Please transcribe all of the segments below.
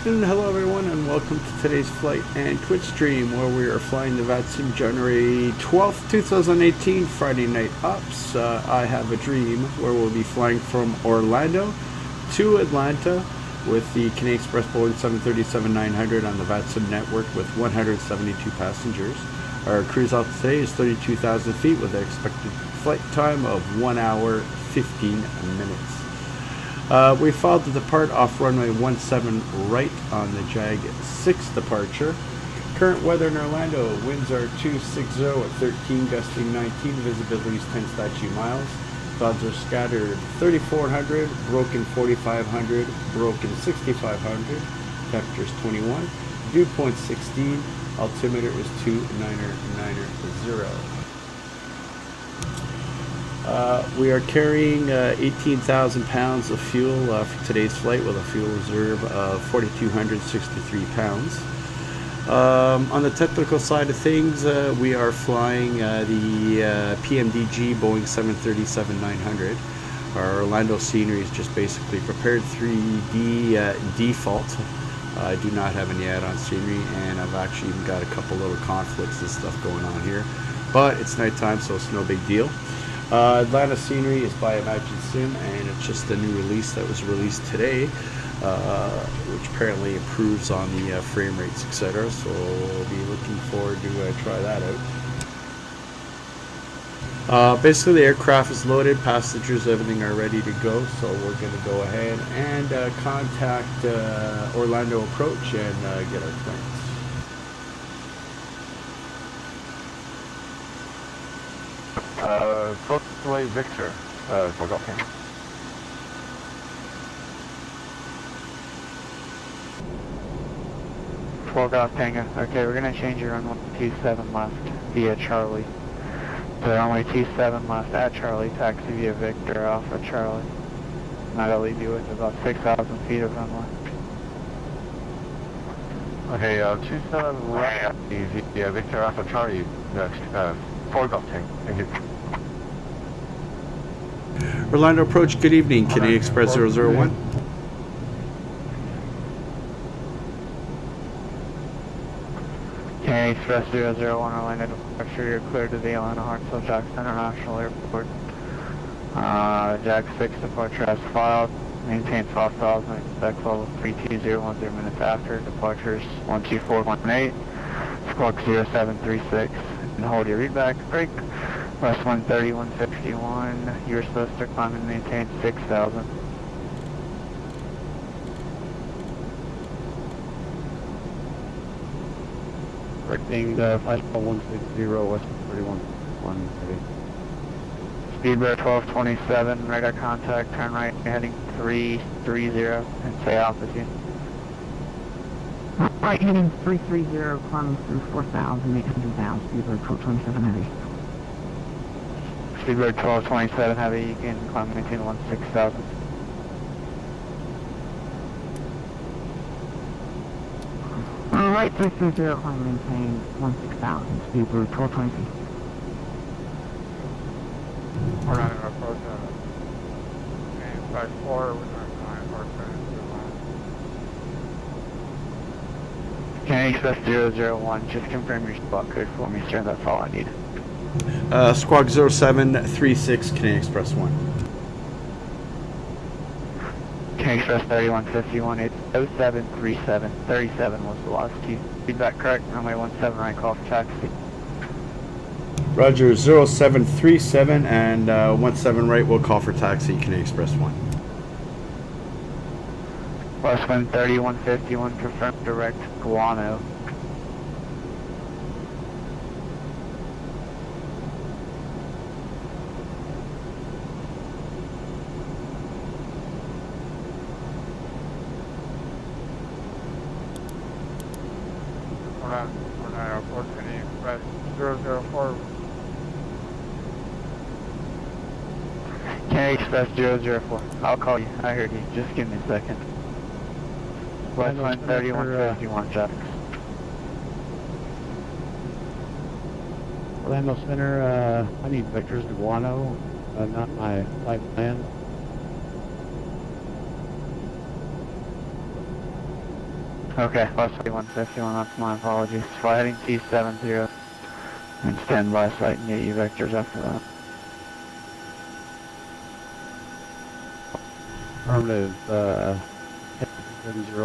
afternoon, hello everyone, and welcome to today's flight and Twitch stream where we are flying the VATSIM January 12th, 2018 Friday night ops. I have a dream where we'll be flying from Orlando to Atlanta with the Xpress Boeing 737-900 on the VATSIM network with 172 passengers. Our cruise out today is 32,000 feet with an expected flight time of 1 hour 15 minutes. We filed to depart off runway 17 right on the Jag 6 departure. Current weather in Orlando, winds are 260 at 13, gusting 19, visibility is 10 statute miles. Clouds are scattered 3,400, broken 4,500, broken 6,500, temperature is 21, dew point 16, altimeter is 2990. We are carrying 18,000 pounds of fuel for today's flight with a fuel reserve of 4,263 pounds. On the technical side of things, we are flying the PMDG Boeing 737-900. Our Orlando scenery is just basically prepared 3D default. I do not have any add-on scenery, and I've actually even got a couple little conflicts and stuff going on here. But it's nighttime, so it's no big deal. Atlanta scenery is by VATSIM, and it's just a new release that was released today, which apparently improves on the frame rates, etc. So we'll be looking forward to try that out. Basically, the aircraft is loaded, passengers, everything are ready to go. So we're going to go ahead and contact Orlando approach and get our clearance. Footway Victor, forgot him. Golf Tango. Okay, we're gonna change your runway 27 left via Charlie. So runway 27 left at Charlie, taxi via Victor off of Charlie. And that'll leave you with about 6,000 feet of runway. Okay, 27 right via Victor off of Charlie next. Golf Tango. Thank you. Orlando approach, good evening, Xpress 001. Xpress 001 Orlando departure, you're cleared to the Atlanta Hartsfield-Jackson International Airport. Jag 6 departure as filed. Maintain soft files and expect level 32010 minutes after. Departures 12418. Squawk 0736 and hold your readback brake. West 130, 151, you're supposed to climb and maintain 6,000. Correcting flight 160, West 31, 130. Speedbird 1227, radar contact, turn right, heading 330, and stay altitude. Right, heading 330, climbing through 4,800 pounds, Speedbird 1227 heavy. Speedbird 1227 heavy, you can climb maintain 16,000. Right, 330, climb maintain 16,000, Speedbird 1220. Alright, approach and side 4 with our time, Xpress 001, just confirm your spot code for me, sir, that's all I need. Squawk 0736, Xpress 1. Xpress 3151, it's 0737, 37 was the last key. Feedback correct, runway 17 right, call for taxi. Roger, 0737 and 17 right, we'll call for taxi, Xpress 1. West wind 3151, confirm direct Guano. Airport, Xpress 004. Xpress 004. I'll call you. I heard you. Just give me a second. West line 3151, Jack. Orlando Center, I need Victor's Guano, not my flight plan. Okay, plus 151, that's my apologies. Fly heading T70 and stand by so I can get you vectors after that. Affirmative, 70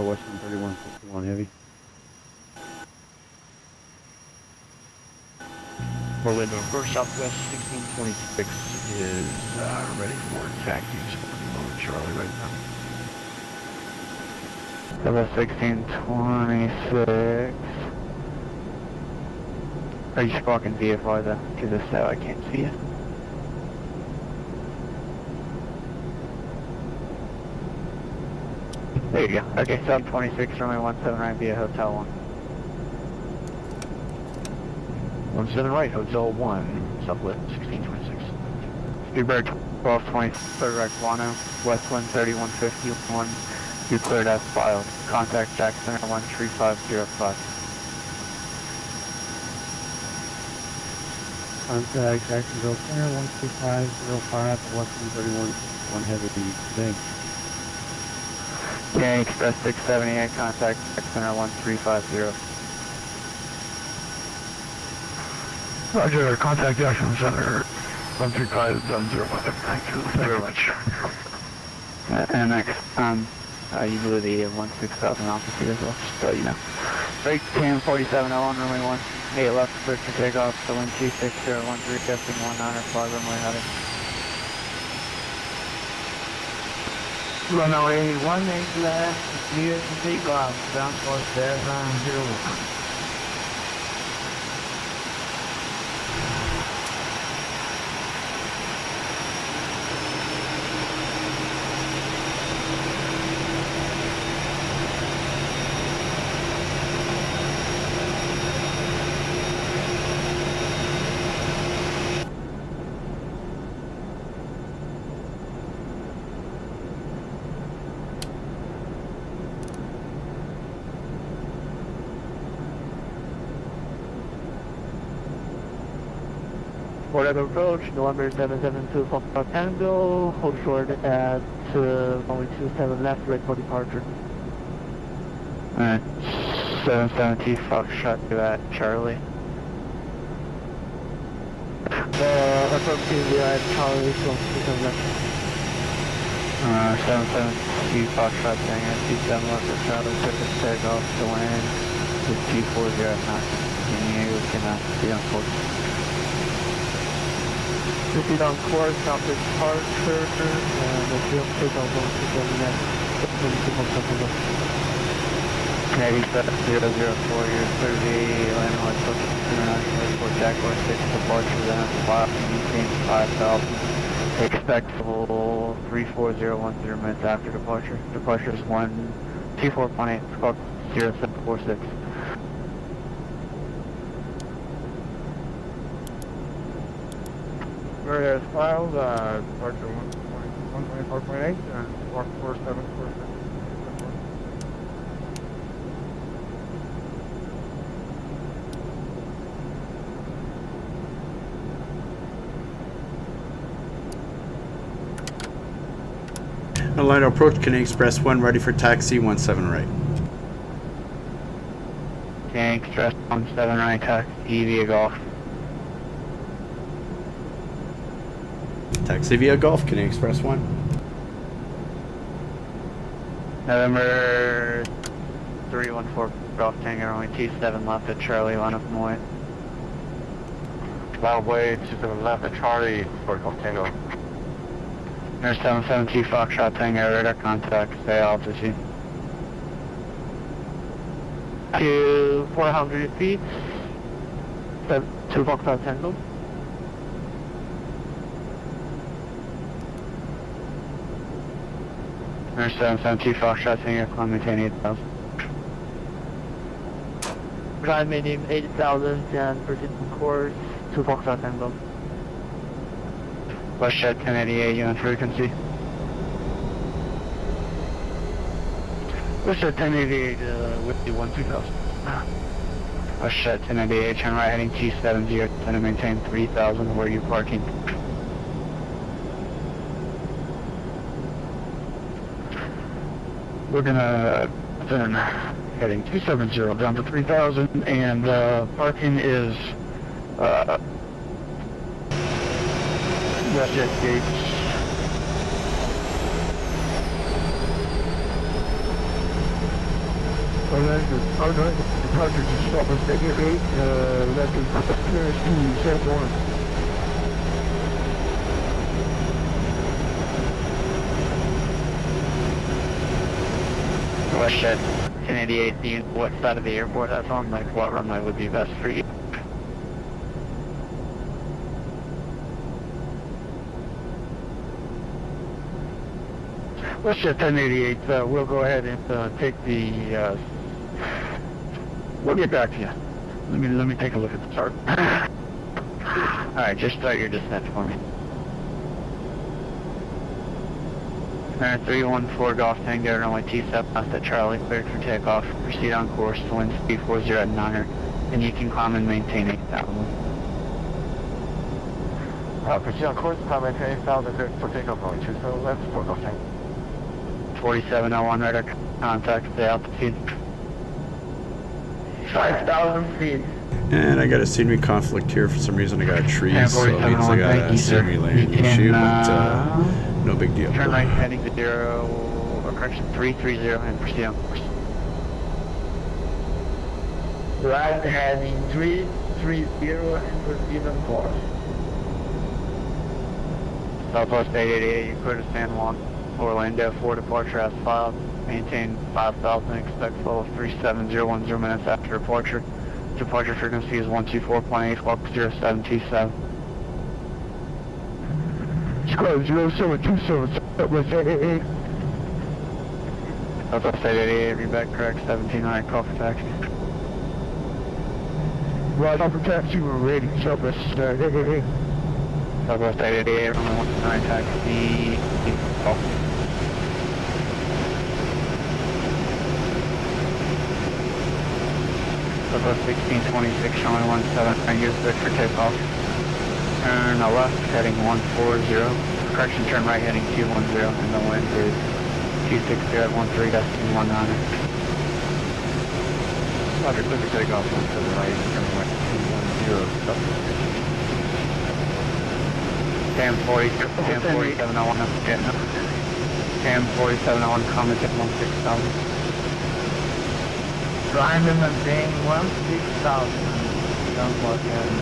Western 3151 heavy. Orlando first Southwest 1626 is ready for taxis on Charlie right now. Southwest 1626. Are you sparking VFR though? Because if so, I can't see it. There you go. Okay, 726, runway 17 via Hotel 1. 17 right, Hotel 1, Southwest 1626. Speedbird 1220, third right Guano, west wind 3151. You cleared as filed. Contact Jack Center 13505. Contact Jacksonville Center 13505, Western 3151 heavy. Thanks. Yeah, Xpress 678, contact Jack Center 1350. Roger, contact Jackson Center 135.05. Thank you very much. And next, YULEE 16000 altitude as well, just so you know. Break cam 47 on runway 18 left, clear for takeoff, so wind 26013, testing 19 fly runway heading. Runway 18 left, clear to take off, down for 701. Whatever approach, November 772 Foxtrot Tango, hold short at runway 27 left, ready for departure. 770 Foxtrot to that Charlie. Approach to the Charlie from 27 left. 770 Foxtrot Tango, 27 left for Charlie, surface takeoff to land with G40 at knots. Continue, cannot be on course. Proceed on course, stop departure, and the field takeoff on 27 left. Navy 7004, you're 30, land on Social International Airport, Jaguar 6, departure, then file, maintain 5000, expectable 34010 minutes after departure. Departure is 124.8, squawk 0746. Very as filed, departure 124.8 and squawk 4746. Airline approach, Canadian Express 1, ready for taxi, 17 right. Tank, stress 17 right, taxi via Golf. Taxi via Golf, Canadian Express 1. November 314 Golf Tango, runway 27 left at Charlie, line up and away. Runway 27 left at Charlie for Golf Tango. There's 772 Foxtrot Tango, radar contact, stay altitude. To 400 feet, 2 Foxtrot Tango. There's 772 Foxtrot Tango, climb maintain 8,000. Climb maintain 8,000 and proceed on course, 2 Foxtrot Tango. West Shed 1088, unit frequency. West Shed 1088, with the 12000. West Shed 1088, turn right heading T70, and maintain 3000, where are you parking? We're gonna turn heading 270 down to 3000, and parking is WestJet gates. Departure to stop us at your 8, that is clearance to San Juan. WestJet 1088, what side of the airport that's on? Like, what runway would be best for you? WestJet 1088, we'll go ahead and take the, we'll get back to you. Let me take a look at the chart. Alright, just start your descent for me. 314 Golf Tango, runway T7 left at Charlie, cleared for takeoff. Proceed on course to wind speed 40 at 9er, and you can climb and maintain 8,000. Proceed on course, climb and maintain 8,000, cleared for takeoff, runway 27 left, 4 Golf Tango. 4701 radar contact, the altitude. 5,000 feet. And I got a scenery conflict here for some reason. I got a tree, so it means I got a scenery lane issue, but no big deal. Turn right heading to 0, or correction 330, and proceed on course. Right heading 330 and proceed on course. Southwest 888, you clear to San Juan. Orlando 4 departure as filed. Maintain 5,000, expect flow of 37010 minutes after departure. Departure frequency is 124.8, squawk 0727. Squad 0727, Southwest 888. Southwest 888, read back correct, 1700, call for taxi. Roger for taxi, we're ready. Southwest 888. Southwest 888, runway 19 taxi, call. Southwest 1626, showing 17, and use good for takeoff. Turn left, heading 140. Correction, turn right, heading 210, and the wind is 260 at 13.19. Roger, clear for takeoff, one to the right, turn right, 210. KM 4701, KM 4701, comment at 16,000. Climb and maintain 16,000. Don't look at it.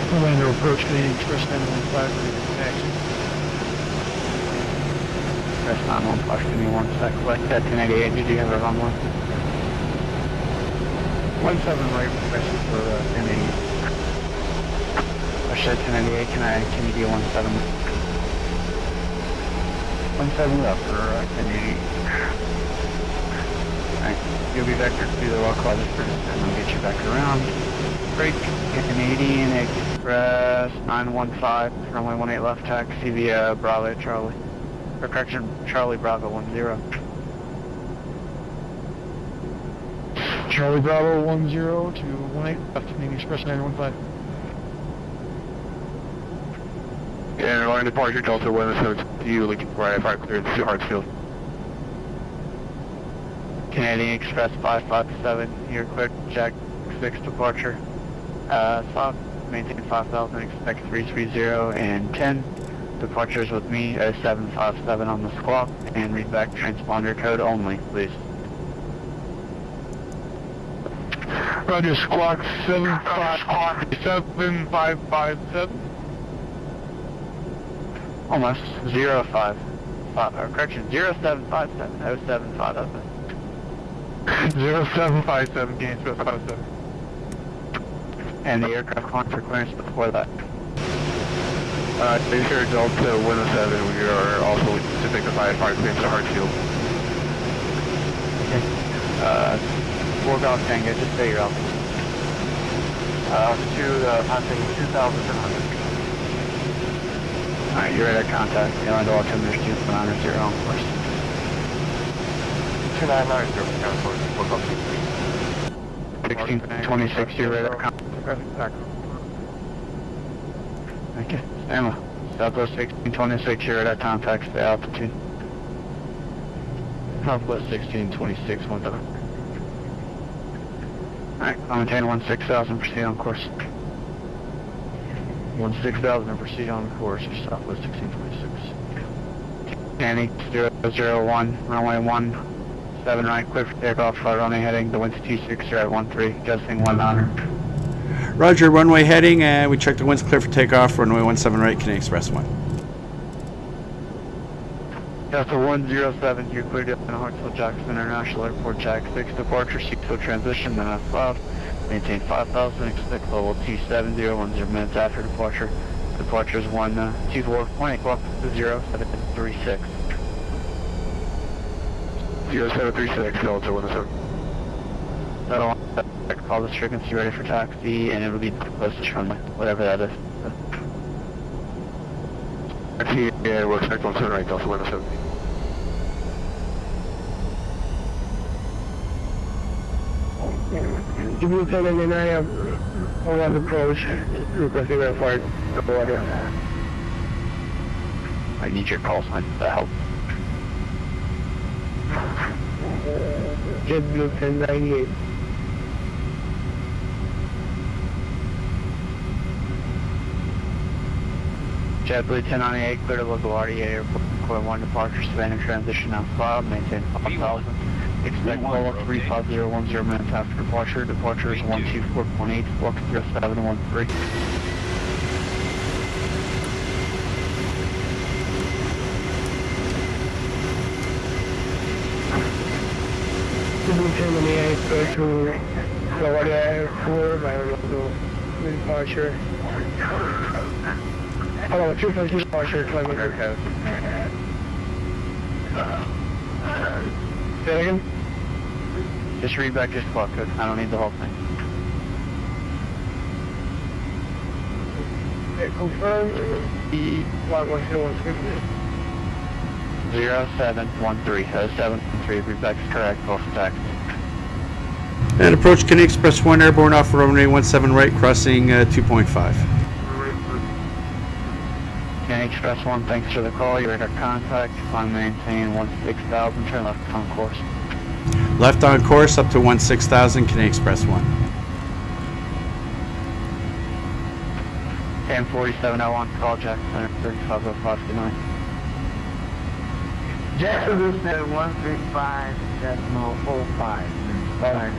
Orlando approach Canadian Express 915 for the taxi. Express 915, give me 1 sec. Select that 1088, did you have a runway? 17 right request for 1088. I said 1088, can you do 17? 17 left for 1088. Alright, you'll be vectored through the rock closet first, and I'll get you back around. Break, Canadian Express 915, runway 18 left taxi via Bravo Charlie. Or correction, Charlie Bravo 10. Charlie Bravo 10 to 18 left, Canadian Express 915. And line departure Delta 107 to YULEE, right clearance to Hartsfield. Canadian Express 557, you're clear, Jack 6 departure. Stop, maintain 5,000, expect 330 and 10. Departures with me, 0757 on the squawk, and read back transponder code only, please. Roger, squawk 7557. Almost, 05. Correction, 0757, 0757. 0757, gain Express 57. And the aircraft calling for clearance before that. Make sure Delta 107, we are also to take the fire clearance to Hartsfield. Okay. 4 Golf Tango, just say your altitude. Altitude, passing 2,700 feet. Alright, you're ready to contact the Orlando altimeter 2900 on course. 2990, on course, 4 Golf Tango. 1626, you're ready to contact. Okay, stand by. Southwest 1626, you're ready to contact the altitude. Southwest 1626, 17. Alright, maintain 16,000, proceed on course. 16,000 and proceed on course for Southwest 1626. Danny 001, runway 17 right, clear for takeoff, runway heading, the wind's 26, you're at 13, adjusting 1 honor. Roger, runway heading, and we checked the winds clear for takeoff, runway 17 right, Canadian Express 1. Delta 107, you're cleared up in Hartsville Jackson International Airport, Jag 6 departure, CXA transition, then out cloud. Maintain 5,000, expect level T70, 10 minutes after departure. Departure is 124.8, clock 0736. 0736, Delta 107. That'll call the frequency ready for taxi, and it'll be the closest runway, whatever that is. Taxi, yeah, we'll expect 17 right, Delta 107. Give me a 10 and I have 11 approach, requesting that flight, double order. I need your call sign to help. JetBlue 1098. JetBlue 1098, clear to local RDA Airport, Core 1 departure, span and transition now cloud, maintain 5,000. Expect level 35010 minutes after departure. Departure is 124.8, flux 0713. JetBlue 1098, go to LAIRI Airport, by local departure. Hold on, 250 departure, climate code. Say that again? Just read back your clock code. I don't need the whole thing. Confirm the flight 10160. 0713. 0713. Read back is correct. Call for taxi. And approach Canadian Express 1, airborne off runway 17 right, crossing 2.5. Canadian Express 1, thanks for the call. You're at our contact. On maintain 16,000. Turn left on course. Left on course up to 16,000, Canadian Express 1. KM 4701, call Jackson Center 350529. Jacksonville said 135.05. Alright.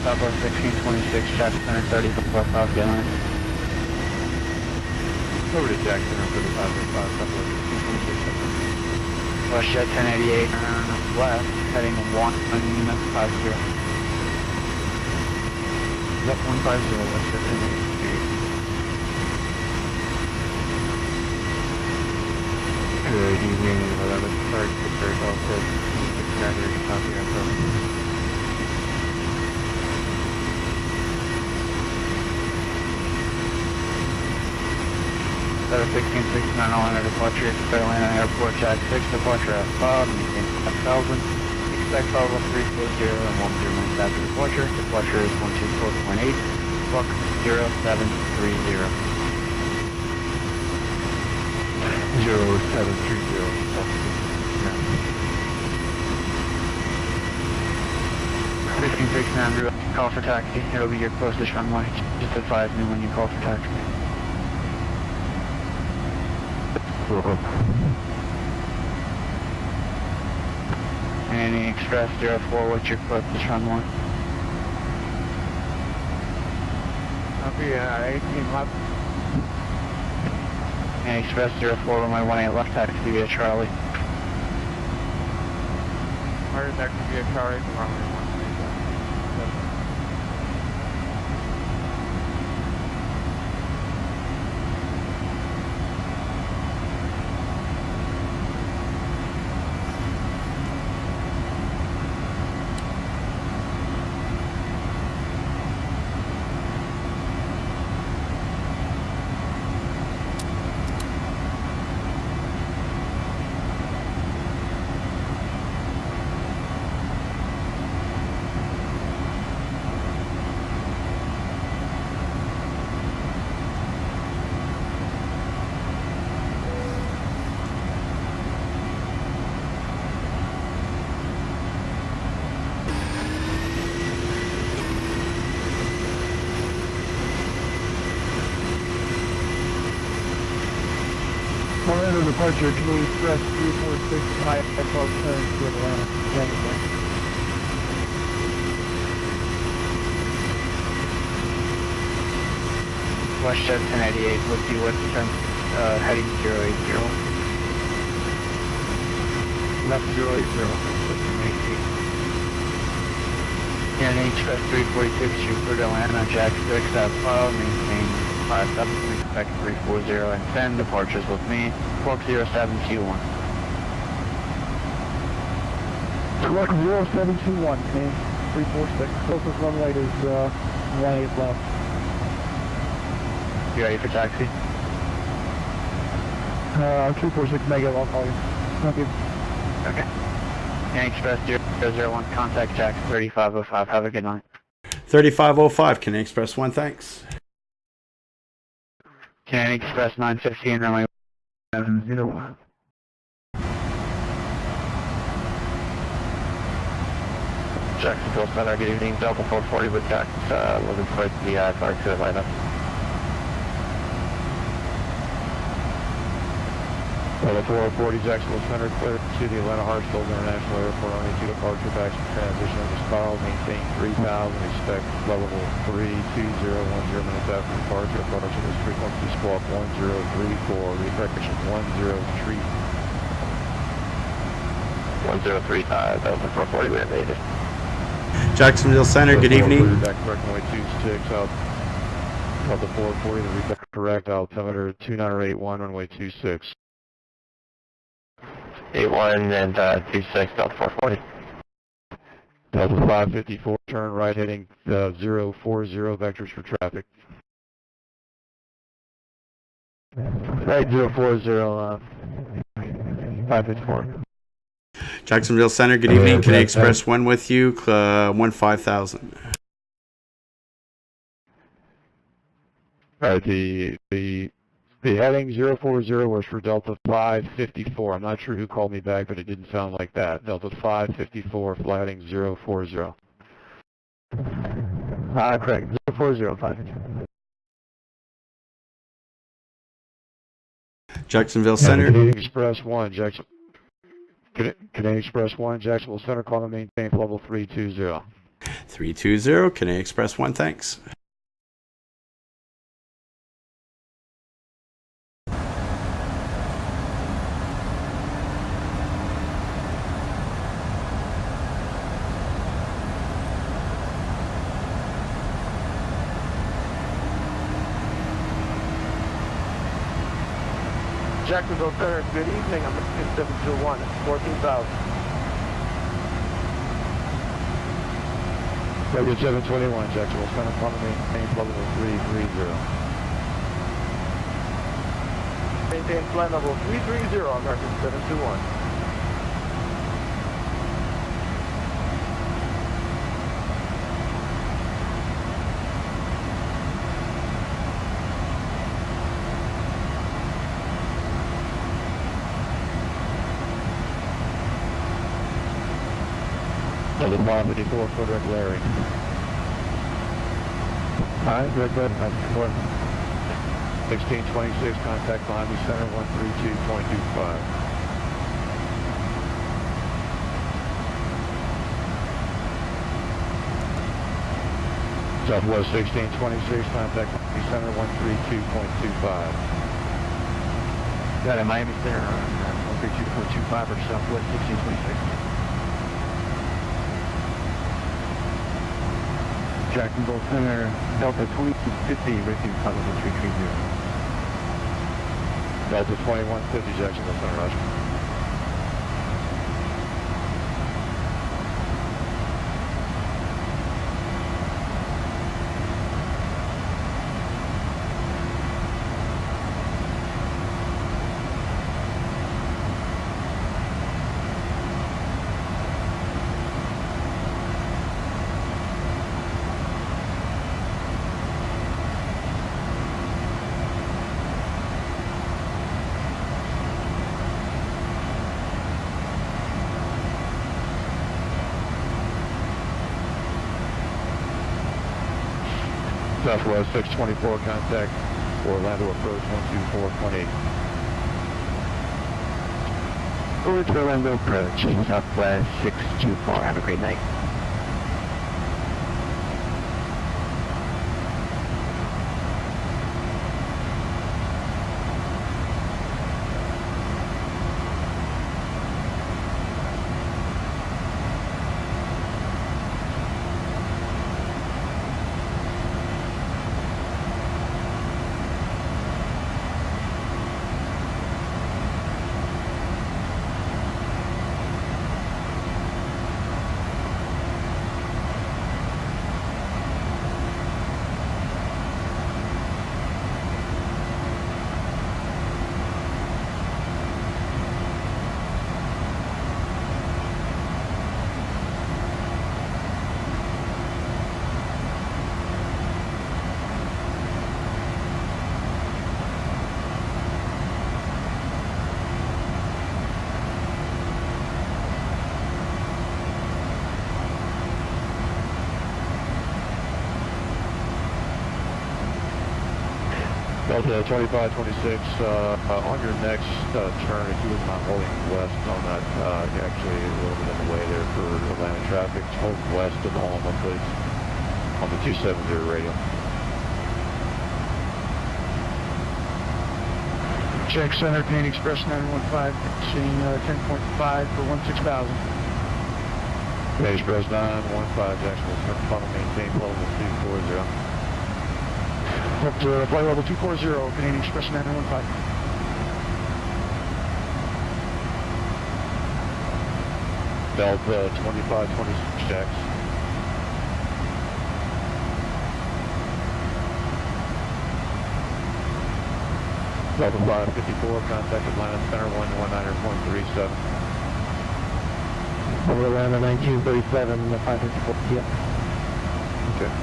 Southwest 1626, Jackson Center 350529. Over to Jackson, 3505, Southwest 1626. WestJet 1088, left, heading 150. Yep, 150, WestJet 1088. Good evening, 11th Park, Pittsburgh, Delta, 6 copy on phone. Letter 1669 Atlanta departure, Airline Airport, Jag 6 departure at 5, maintain 5,000. Expect level 340 and 10 minutes after departure. Departure is 124.8, flux 0730. 1669 call for taxi. It'll be your closest runway. Just advise me when you call for taxi. Canadian Express 04, what's your closest runway? I'll be 18 left. Canadian Express 04, runway 18 left, taxi via Charlie. Or that could be a Charlie from runway 137. Center departure, Canadian Express 346, high at 12 turns to Atlanta. January. WestJet 1088 with you with turn, heading 080. Left 080. Canadian Express 346, shoot for Atlanta, Jack 6, file, maintain 57, expect 340, and send departures with me, 40721. Select 0721, Canadian 346. Closest runway is 18 left. You ready for taxi? 246 mega, I'll call you. Thank you. Okay. Canadian Express 001, contact Jack 3505, have a good night. 3505, Canadian Express 1, thanks. Canadian Express 915, runway 701. Jacksonville Center, good evening. Delta 440 with tax, looking for the flight to Atlanta. Delta 440 Jacksonville Center, clear to the Atlanta Hartsfield International Airport, only 2 departure back to transition to spiral, maintain 3000, expect level 32010 minutes after departure, approaching this frequency squawk 1034, reflection 103. 1035, Delta 440, we have made it. Jacksonville Center, good evening. Back correct, runway 26, out Delta 440, the reback correct, altimeter 2981, runway 26. 81 and 26, Delta 440. Delta 554, turn right heading 040, vectors for traffic. Right, 040, 554. Jacksonville Center, good evening. Canadian Express 1 with you, 15000. Alright, the heading 040 was for Delta 554. I'm not sure who called me back, but it didn't sound like that. Delta 554, fly heading 040. Correct. 0405. Jacksonville Center. Canadian Express 1, Canadian Express 1, Jacksonville Center, call and maintain level 320. 320, Canadian Express 1, thanks. Jacksonville Center, good evening. I'm looking at 721, 14,000. Level 721, Jacksonville Center, call and maintain level 330. Maintain flight level 330, American 721. Delta 554, Frederick LAIRI. Alright, good. 1626, contact Miami Center, 132.25. Southwest 1626, contact Miami Center, 132.25. Got a Miami Center on 132.25 or Southwest 1626. Jacksonville Center, Delta 2250, with you, level 330. Delta 2150, Jacksonville Center, Roger. Southwest 624, contact Orlando approach 124.8. Forward to Orlando approach, Southwest 624. Have a great night. Delta 2526, on your next turn, if you wouldn't mind holding west on that, you're actually a little bit in the way there for Atlanta traffic. Hold west of Alma, please, on the 270 radio. Check center, Canadian Express 915, seeing 10.5 for 16,000. Canadian Express 915, Jacksonville, turn funnel, maintain level 240. Up to flight level 240, Canadian Express 915. Delta 2526, Jax. Delta 554, contact Atlanta Center 119.37. Over Atlanta 1937, 554, yep. Okay.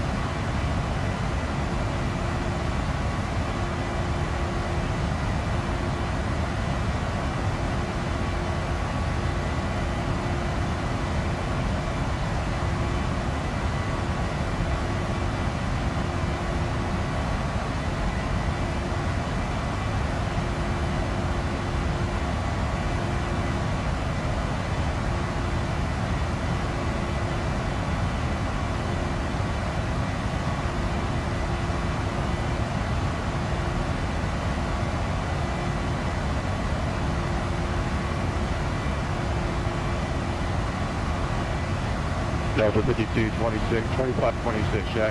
Delta 5226, 2526, Jax.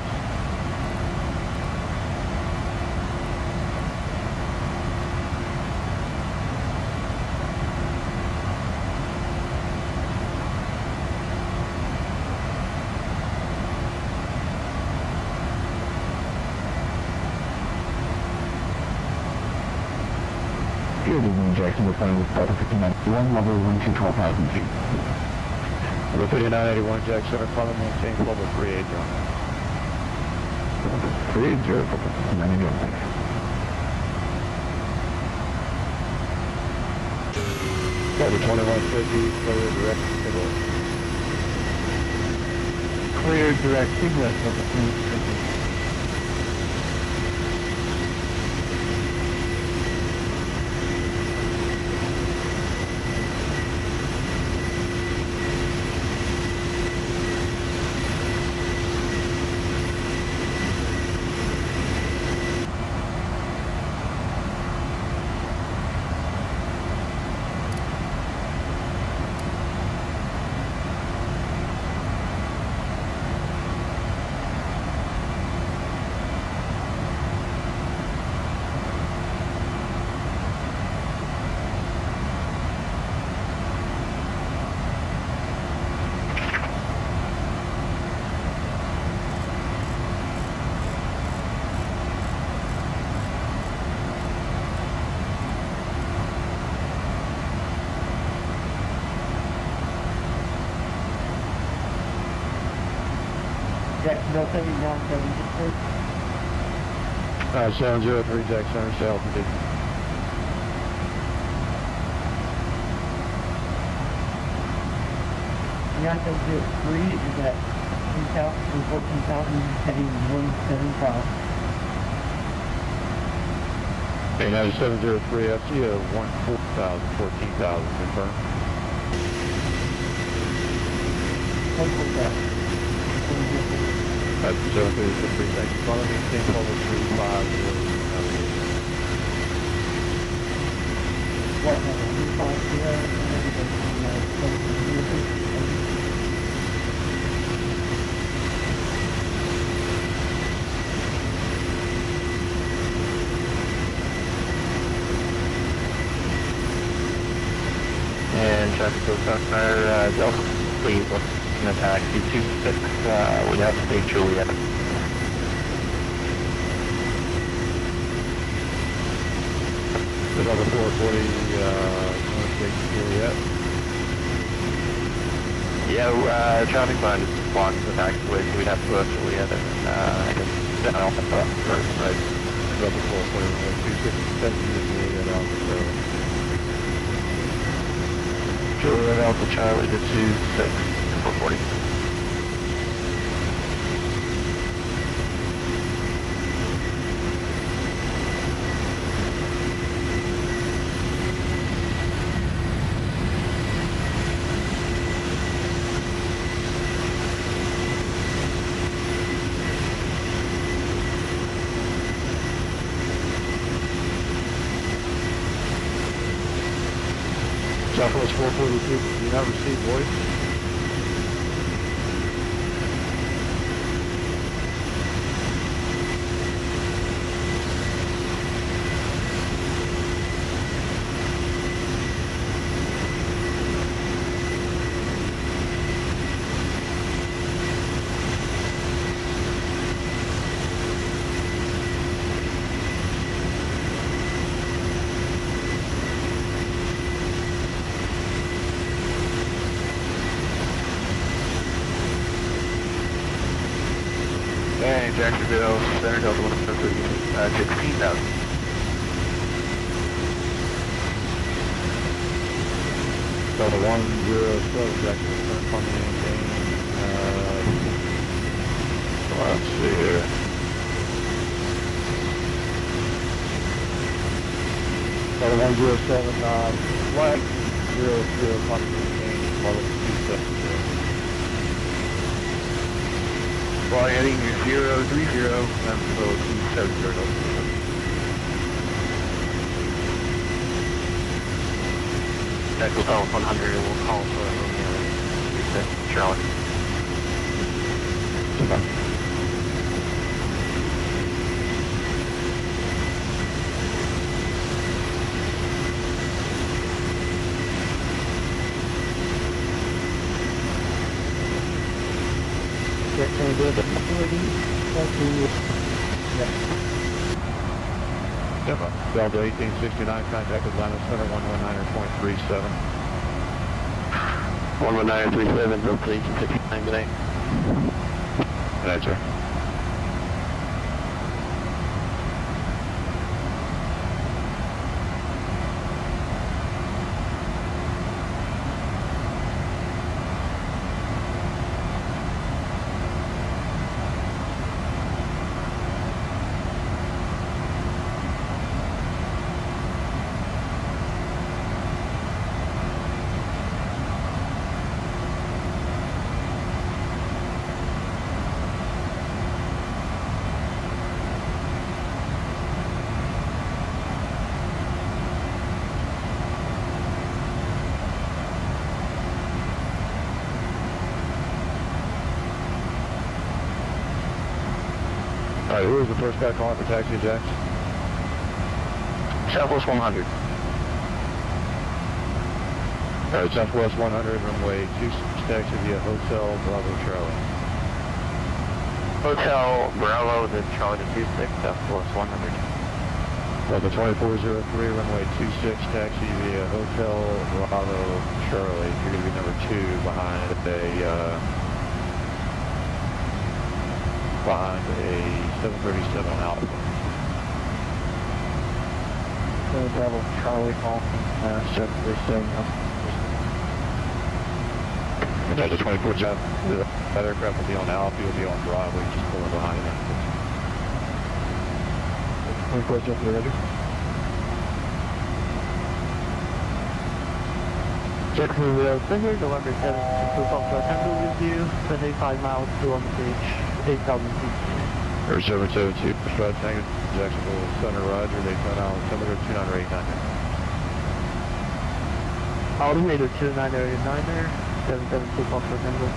Good evening, Jacksonville, flying with Delta 5981, level 12,000 feet. Level 5981, Jack Center, follow, maintain level 38, John. 380, 981, thanks. Delta 2150, clear direct signal. Clear direct signal, Delta 2150. Jacksonville 7973. 703, Jack Center, South. Beyonce 03 is at 3,000, 14,000, heading 175. Okay, now 703, I see a 14,000, confirmed. That's 033, thank you. Follow maintain level 350. And traffic goes Southfire, Delta, please, an attack, 226, we have to take Juliet. Another 440, North State Juliet. Yeah, traffic line is blocked with taxiway, so we'd have to go to Juliet and, I guess, down off the top first, right? Another 440, 267, Juliet out the road. Juliet Alpha Charlie to 26, 440. Southwest 442, do you not receive voice? And Jacksonville, Center Delta 103, 16,000. Delta 107, Jacksonville, current funding maintain, let's see here. Delta 107, flag 00, funding maintain, level 270. Fly heading 030, and so 270. Echo Delta 100, and we'll call for Charlie. Delta 1869, contact Atlanta Center 119.37. 11937, Delta 1869, good night. Good night, sir. Alright, who was the first guy calling for taxi, Jax? Southwest 100. Alright, Southwest 100, runway 26, taxi via Hotel Bravo Charlie. Hotel Bravo to Charlie to 26, Southwest 100. Delta 2403, runway 26, taxi via Hotel Bravo Charlie. You're going to be number 2 behind a 737 Alpha. Bravo Charlie call, 737. Delta 2407, that aircraft will be on Alpha, you'll be on Bravo, you just pull in behind it. 2407, ready? Jacksonville Center, November 7th, Blue Fox Tango with you, 75 miles to on the beach, 8,000 feet. Air 772, Strut Tango, Jacksonville Center, Roger, Daytona altimeter 29890. Altimeter 29890, 772 Fox Tango.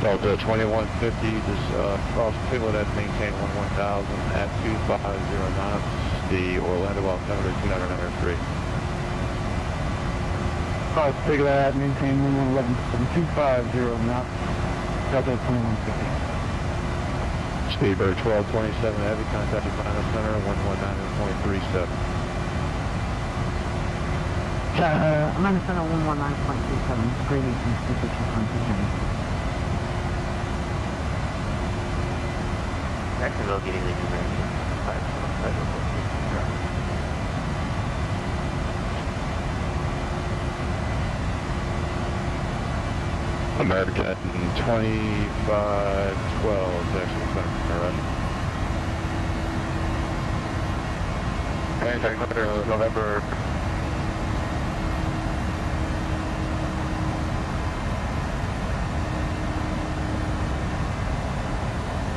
Delta 2150, just cross payload at maintain 11,000 at 250 knots, the Orlando altimeter 2993. Cross payload at maintain 11,000, 250 knots, Delta 2150. Speedbird 1227, heavy contact at final center 119.37. I'm on the center 119.37, grading from position on Jacksonville getting the convention. American 2512, Jacksonville Center, Roger. And Jacksonville, November.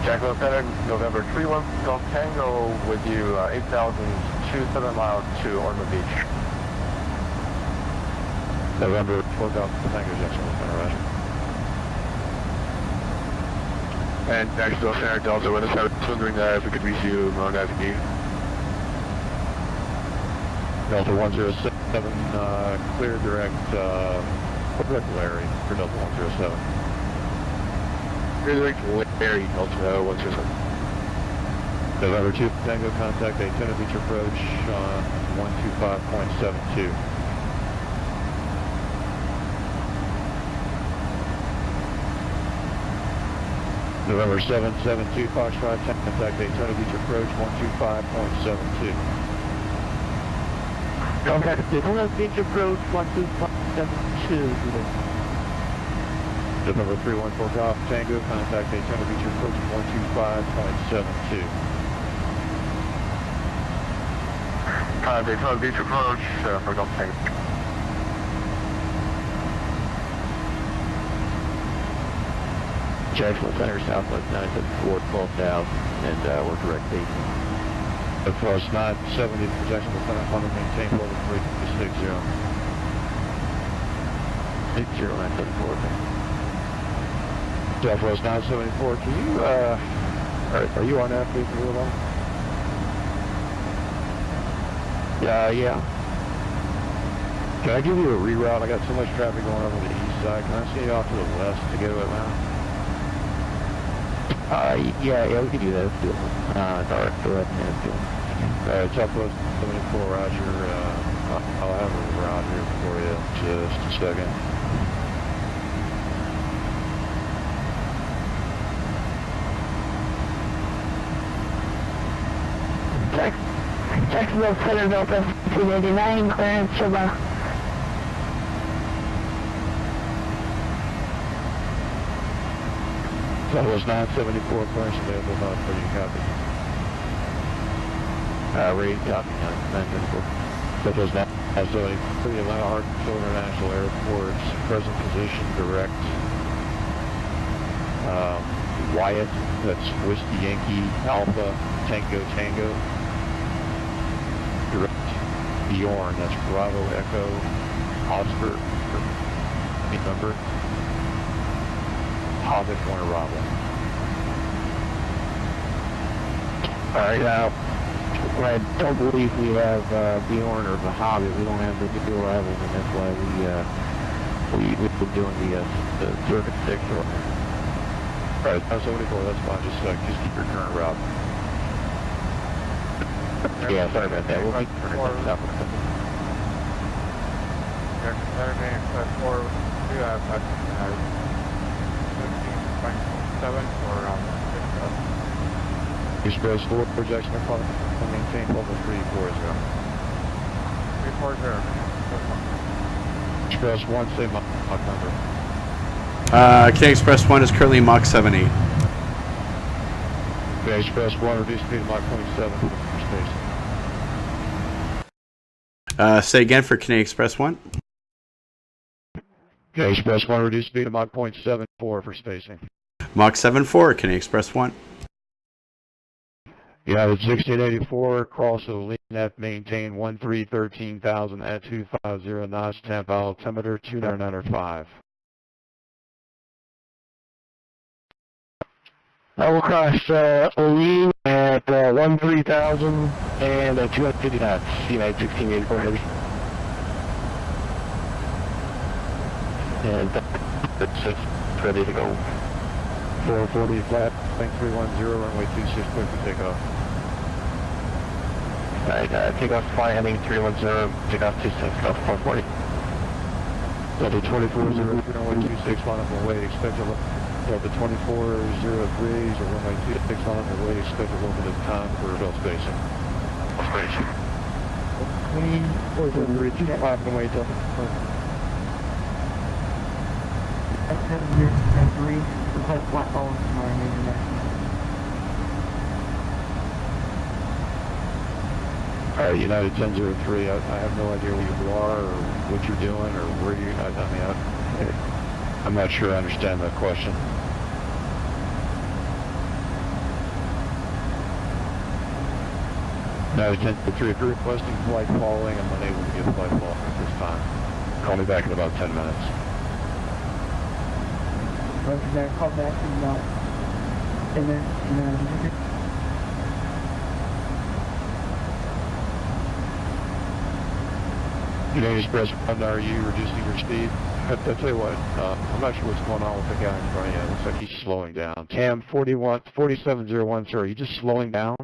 Jacksonville Center, November 31 Golf Tango with you, 8,027 miles to Ormond Beach. November 4 Golf Tango, Jacksonville Center, Roger. And Jacksonville Center, Delta, with us, I was wondering if we could reach you around as you need. Delta 107, clear direct, LAIRI for Delta 107. Clear direct LAIRI, Delta 107. November 2 Tango contact Daytona Beach approach on 125.72. November 772 Foxtrot contact Daytona Beach approach 125.72. Contact Daytona Beach approach 125.72. November 314 Golf Tango contact Daytona Beach approach 125.72. Daytona Beach approach for Golf Tango. Jacksonville Center, Southwest 974, 12,000, and we're direct base. Southwest 970 for Jacksonville Center, Honda maintain level 360. 60974. Southwest 974, can you, are you on that, please, real long? Yeah. Can I give you a reroute? I got so much traffic going over the east side. Can I send you off to the west to go to Atlanta? Yeah, we can do that. Let's do it. Direct, let's do it. Southwest 74, Roger. I'll have a route here for you in just a second. Jacksonville Center, Delta 289, clearance, Sugar. Southwest 974, clearance available, not for you, copy. Ready, copy, 974. Southwest 973, Atlanta Hartsfield International Airport's present position, direct. Wyatt, that's Whiskey Yankee, Alpha, Tango, Tango. Direct Bjorn, that's Bravo, Echo, Oscar, number. Hobbit, Warner, Bravo. Alright, I don't believe we have Bjorn or the Hobbit. We don't have the dual rivals, and that's why we've been doing the circuit 6. Alright, 974, that's fine. Just keep your current route. Yeah, sorry about that. We'll keep turning things up. Saturday, 4, we have 15.7 for Xpress 4, projection of flight, maintain level 340. 340. Express 1, say Mach number. K Express 1 is currently Mach 70. Okay, Express 1, reduce speed to Mach 27 for space. Say again for Canadian Express 1. Okay, Express 1, reduce speed to Mach 0.74 for spacing. Mach 7.4, Canadian Express 1. United 1684, cross Yulee, net maintain 13,000 at 250 knots, temp altimeter 2995. I will cross Yulee at 13,000 and 250 knots, United 1684 heavy. And that's just ready to go. 440 flat, bank 310, runway 26, clear for takeoff. Alright, takeoff fly heading 310, takeoff 26, off 440. Delta 2403, runway 26, line up and wait, expect a Delta 2403, so runway 26, line up and wait, expect a little bit of time for belt spacing. Spacing. 2403, line up and wait, Delta. Request flight following tomorrow international. Alright, United 1003, I have no idea where you are or what you're doing or where you, I'm not sure I understand that question. United 1003, if you're requesting flight following, I'm unable to give flight following at this time. Call me back in about 10 minutes. Roger that, call back in about 10 minutes. United Express 1, are you reducing your speed? I'll tell you what, I'm not sure what's going on with the guy in front of you. It looks like he's slowing down. Cam 4701, sir, are you just slowing down?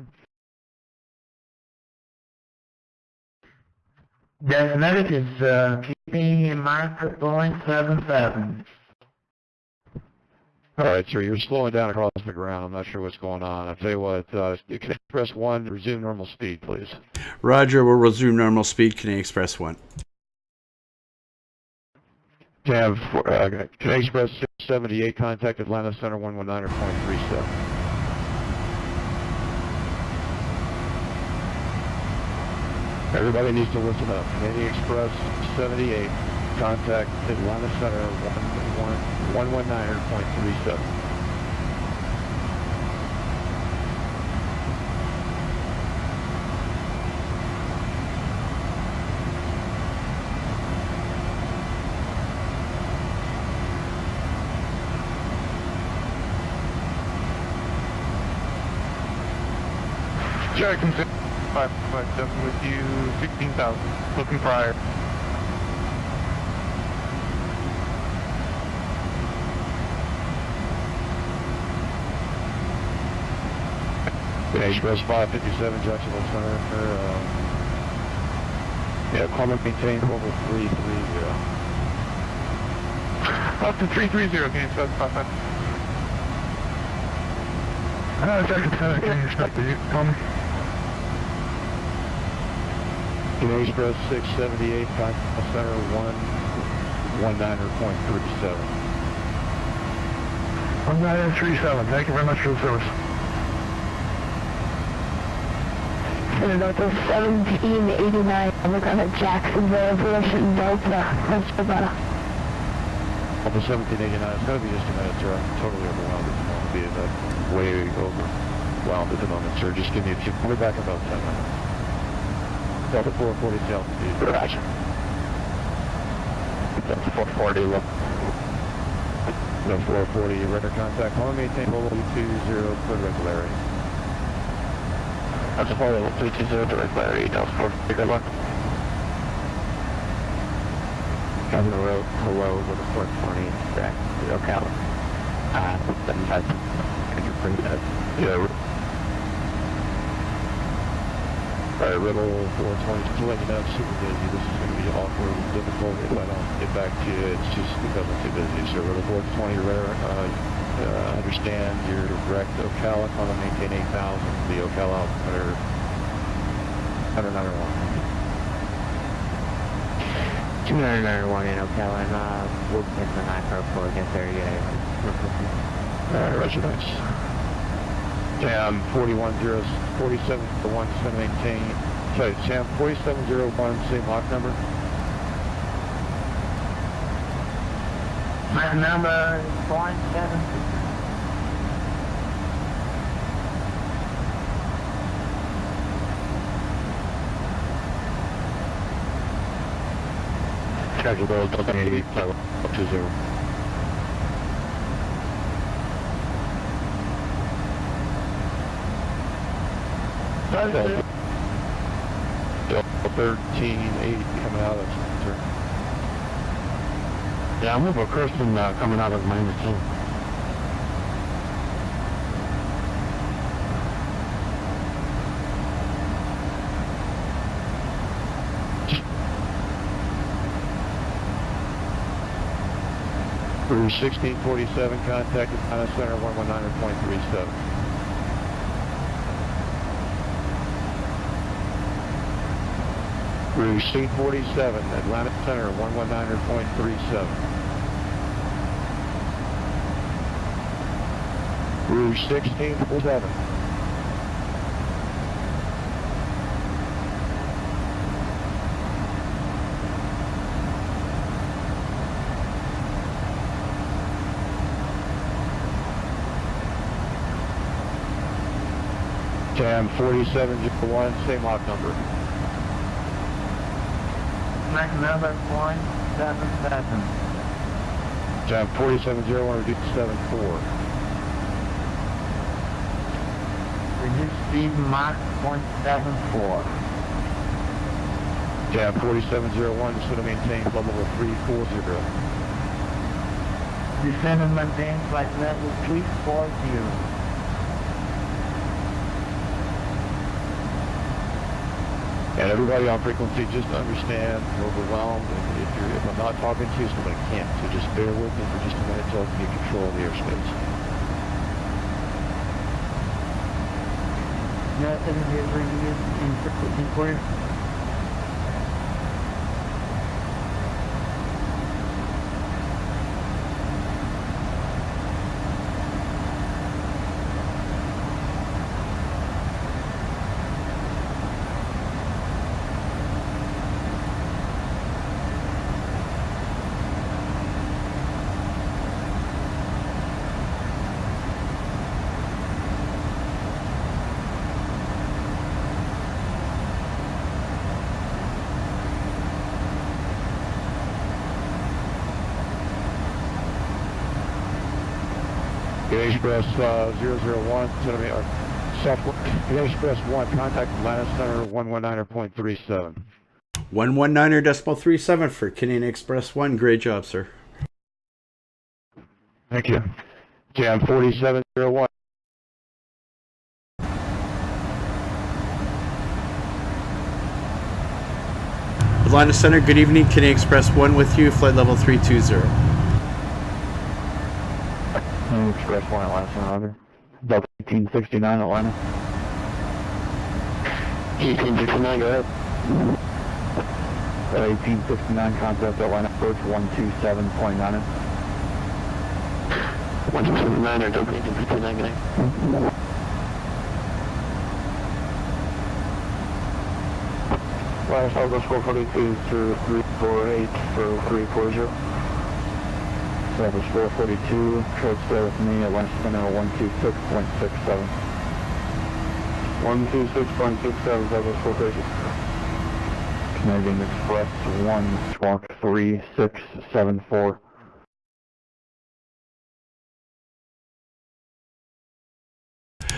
The medic is keeping in mind for Boeing 77. Alright, sir, you're slowing down across the ground. I'm not sure what's going on. I'll tell you what, you can press 1 to resume normal speed, please. Roger, we'll resume normal speed, Canadian Express 1. Cam, Canadian Express 678, contact Atlanta Center 119.37. Everybody needs to listen up. Canadian Express 78, contact Atlanta Center 119.37. Jack, 557 with you, 16,000, looking prior. Express 557, Jacksonville Center. Yeah, Climate maintain level 330. Up to 330, can you specify that? Jackson Center, can you expect you? Call me. Canadian Express 678, contact Center 119.37. 1937, thank you very much for the service. Delta 1789, we're going to Jacksonville, Aviation Delta, Pennsylvania. Delta 1789, it's going to be just a minute, sir. I'm totally overwhelmed at the moment. Be way overwhelmed at the moment, sir. Just give me a few. We'll be back in about 10 minutes. Delta 440 to altitude. Roger. Delta 440, look. Delta 440, radar contact. Call and maintain level 220, clear direct LAIRI. Delta 420, direct LAIRI, Delta 440, good luck. On the road, hello, with a 420, back to Ocala. 75, could you bring that? Yeah. Alright, Rebel 420, just to let you know, I'm super busy. This is going to be awkward and difficult if I don't get back to you. It's just because I'm too busy. So Rebel 420, understand your direct Ocala, on to maintain 8,000, the Ocala altimeter 191. 291 in Ocala, and we'll get the 944 get there, yeah. Alright, Roger, nice. Cam 47 to 1, just going to maintain Sorry, Sam 4701, same lock number. My number is 47. Schedule those Delta 88, flight level 20. Delta 1380 coming out of center. Yeah, I'm over Kirsten coming out of minus 10. Crew 1647 contacted Atlanta Center 119.37. Crew 1647 Atlanta Center 119.37. Crew 1647. Cam 4701, same lock number. My number is 177. Cam 4701, reduce 74. Reduce speed Mach 0.74. Cam 4701, descend and maintain flight level 340. Descend and maintain flight level 340. And everybody on frequency, just understand, overwhelmed, and if I'm not talking to you, somebody can't. So just bear with me for just a minute until I can get control of the airspace. Nothing is reduced in frequency quarter. Xpress 001, Xpress 1, contact Atlanta Center 119.37. 119.37 for Canadian Express 1. Great job, sir. Thank you. Cam 4701. Atlanta Center, good evening. Canadian Express 1 with you, flight level 320. Express 1 Atlanta Center, Roger. Delta 1869 Atlanta. 1869, go ahead. 1869 contact Atlanta approach 127.9. 129 or Delta 1869, good night. Last August 442 through 348 for 340. Service 442, short stay with me, Atlanta Center 126.67. 126.67, Service 442. Canadian Express 1, squawk 3674.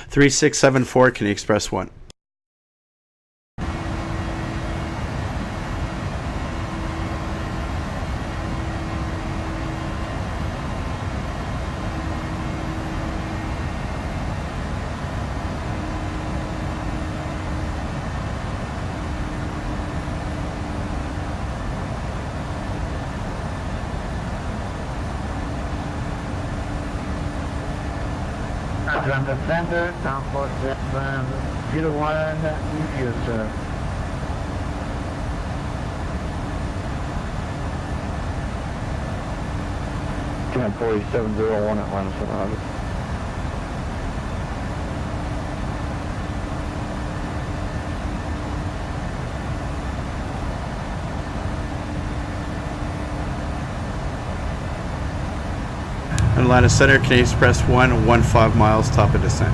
Three 674 Canadian Express 1. Atlanta Center, down for 01, review, sir. Cam 4701 Atlanta Center, Roger. Atlanta Center, Canadian Express 115 miles, top of descent.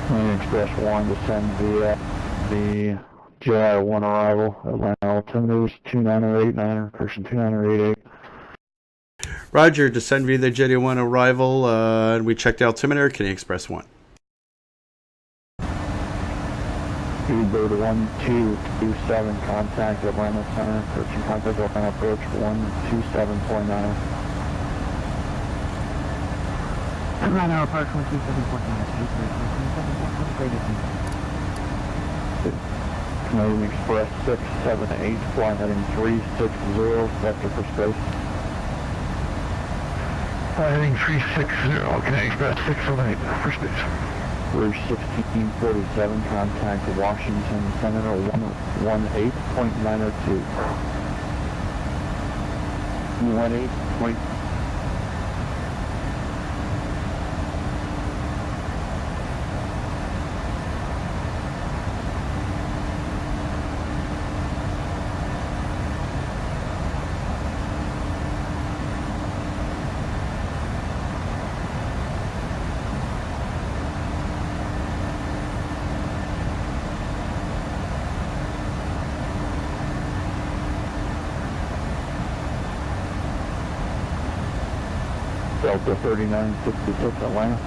Canadian Express 1 descend via the JR1 arrival, Atlanta altimeters 29089, person 29088. Roger, descend via the Jetty 1 arrival, and we checked the altimeter, Canadian Express 1. Bird 1227, contact Atlanta Center, approaching contact Atlanta approach 127.9. Atlanta approach 127.9. Canadian Express 678, flight heading 360, vector for space. Heading 360, Canadian Express 678 for space. Rouge 1647, contact Washington Center 118.902. 18. Delta 3966 Atlanta.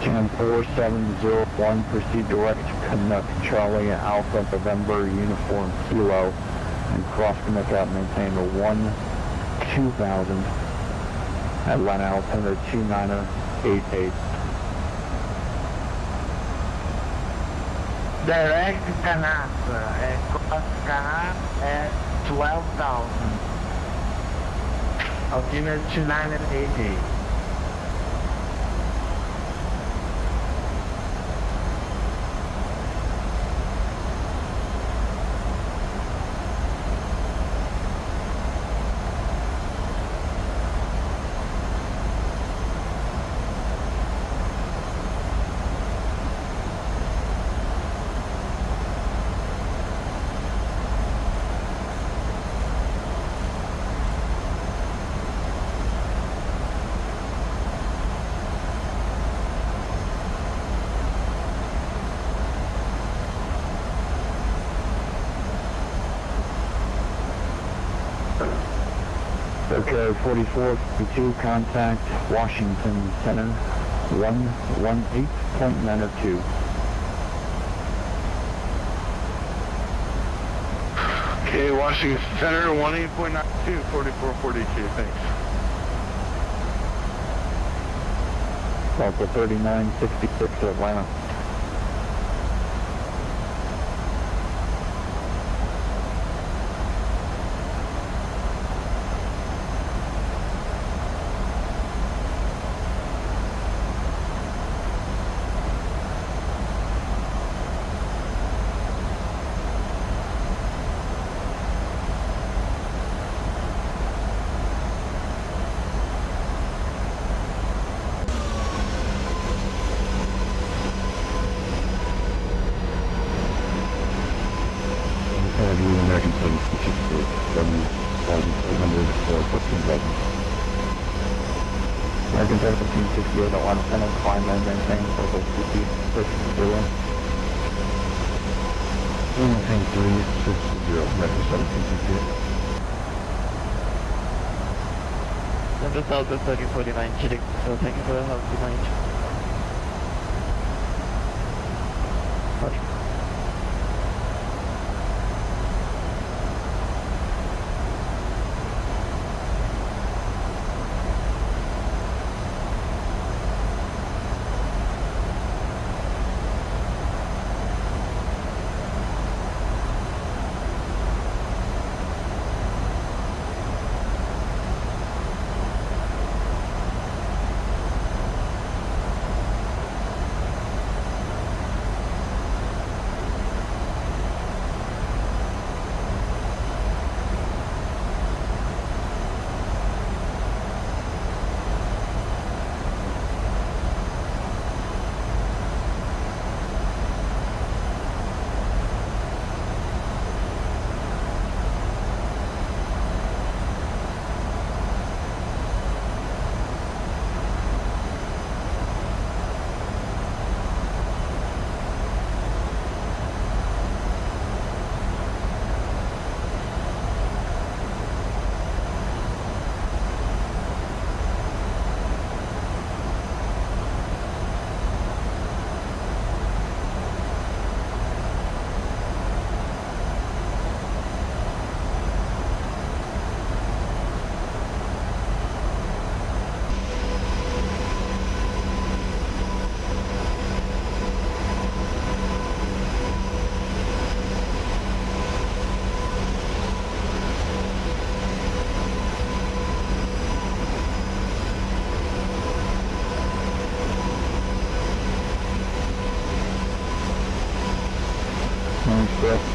Cam 4701, proceed direct Canuck Charlie Alpha November Uniform Kilo and cross Canuck out, maintain the 2000 Atlanta altimeter 2988. Direct Canuck, cross Canuck at 12,000. Altimeter 2988. Okay, 4452, contact Washington Center 118.902. Okay, Washington Center, 18.92, 4442, thanks. Delta 3966 Atlanta. American 7,800 for 14,000. American 1768 Atlanta Center, climb and maintain level 50, 6-0. Maintain 360, American 1768. Number 3049, Chile, so thank you for the help tonight.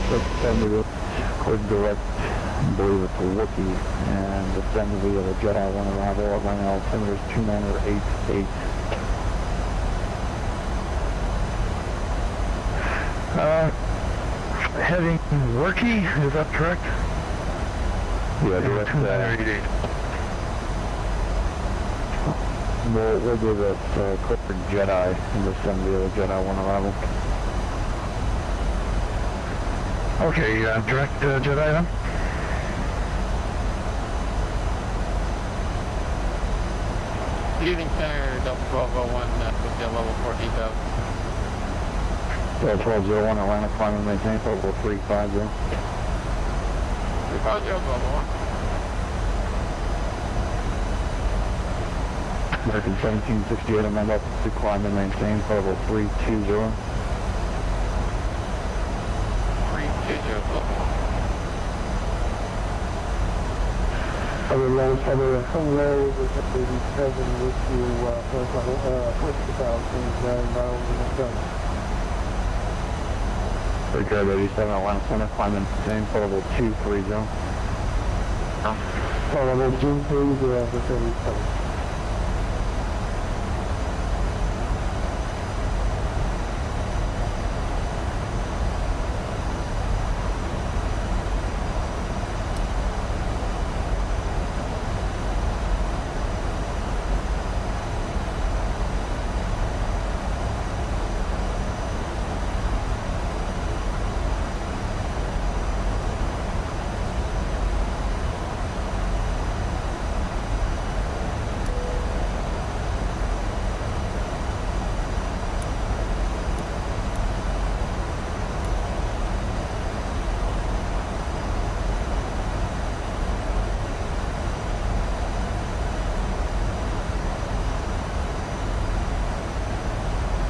Descend to cleared direct, I believe it's a Wookiee, and descend via the Jedi 1 arrival at line altimeters 2988. Heading Wookiee, is that correct? Yeah, direct We'll do that cleared Jedi and descend via the Jedi 1 arrival. Okay, direct Jedi then? Good evening, Center, Delta 1201, with the level 14,000. Delta 1201, Atlanta, climb and maintain, level 350. 350, 1201. American 1768, I'm up to climb and maintain, level 320. 320. Other lows, hello, this is 87 with you, first level, 40,000, miles in the sun. Brigade 87, Atlanta Center, climb and maintain, level 230. Level 230, the 37.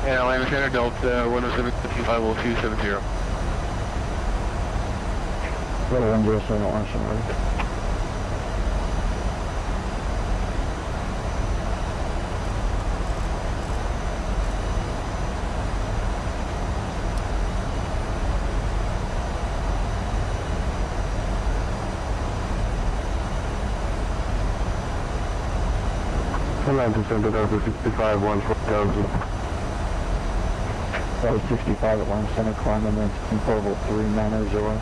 Airline Center, Delta 107-250-270. Level 107, Atlanta Center, ready. Atlanta Center, Delta 65, 14,000. Level 65 Atlanta Center, climb and maintain, level 390.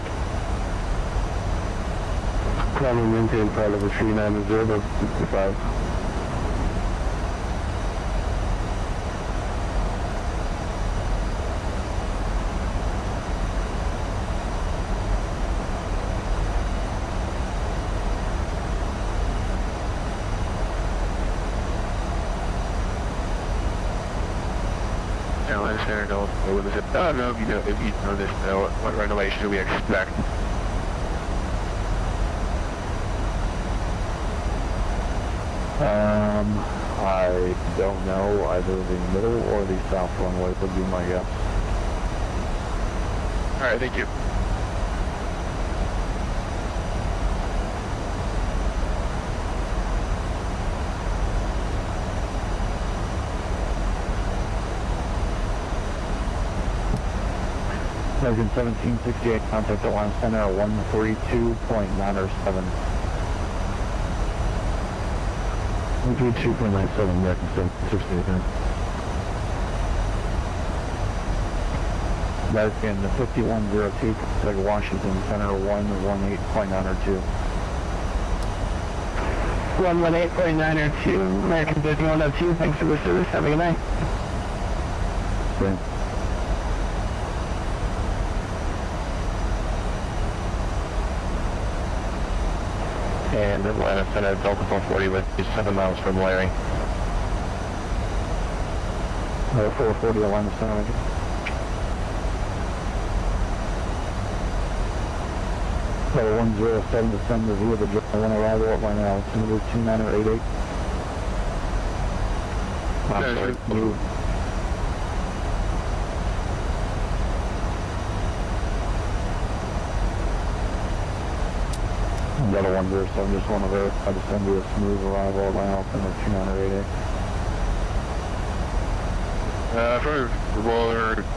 Climb and maintain, level 390, Delta 65. Airline Center, Delta, I don't know if you know this, what runway should we expect? I don't know, either the middle or the south runway would be my guess. Alright, thank you. American 1768, contact Atlanta Center at 142.907. 132.97, American 1768. American 5102, contact Washington Center 118.902. 118.902, American 5102, thanks for the service, have a good night. Great. And Atlanta Center, Delta 440 with you 7 miles from LAIRI. 440 Atlanta Center. Level 107, descend via the Jedi 1 arrival at line altimeter 2988. I'm sorry, move. Delta 107, just want to verify to send you a smooth arrival at line altimeter 2988.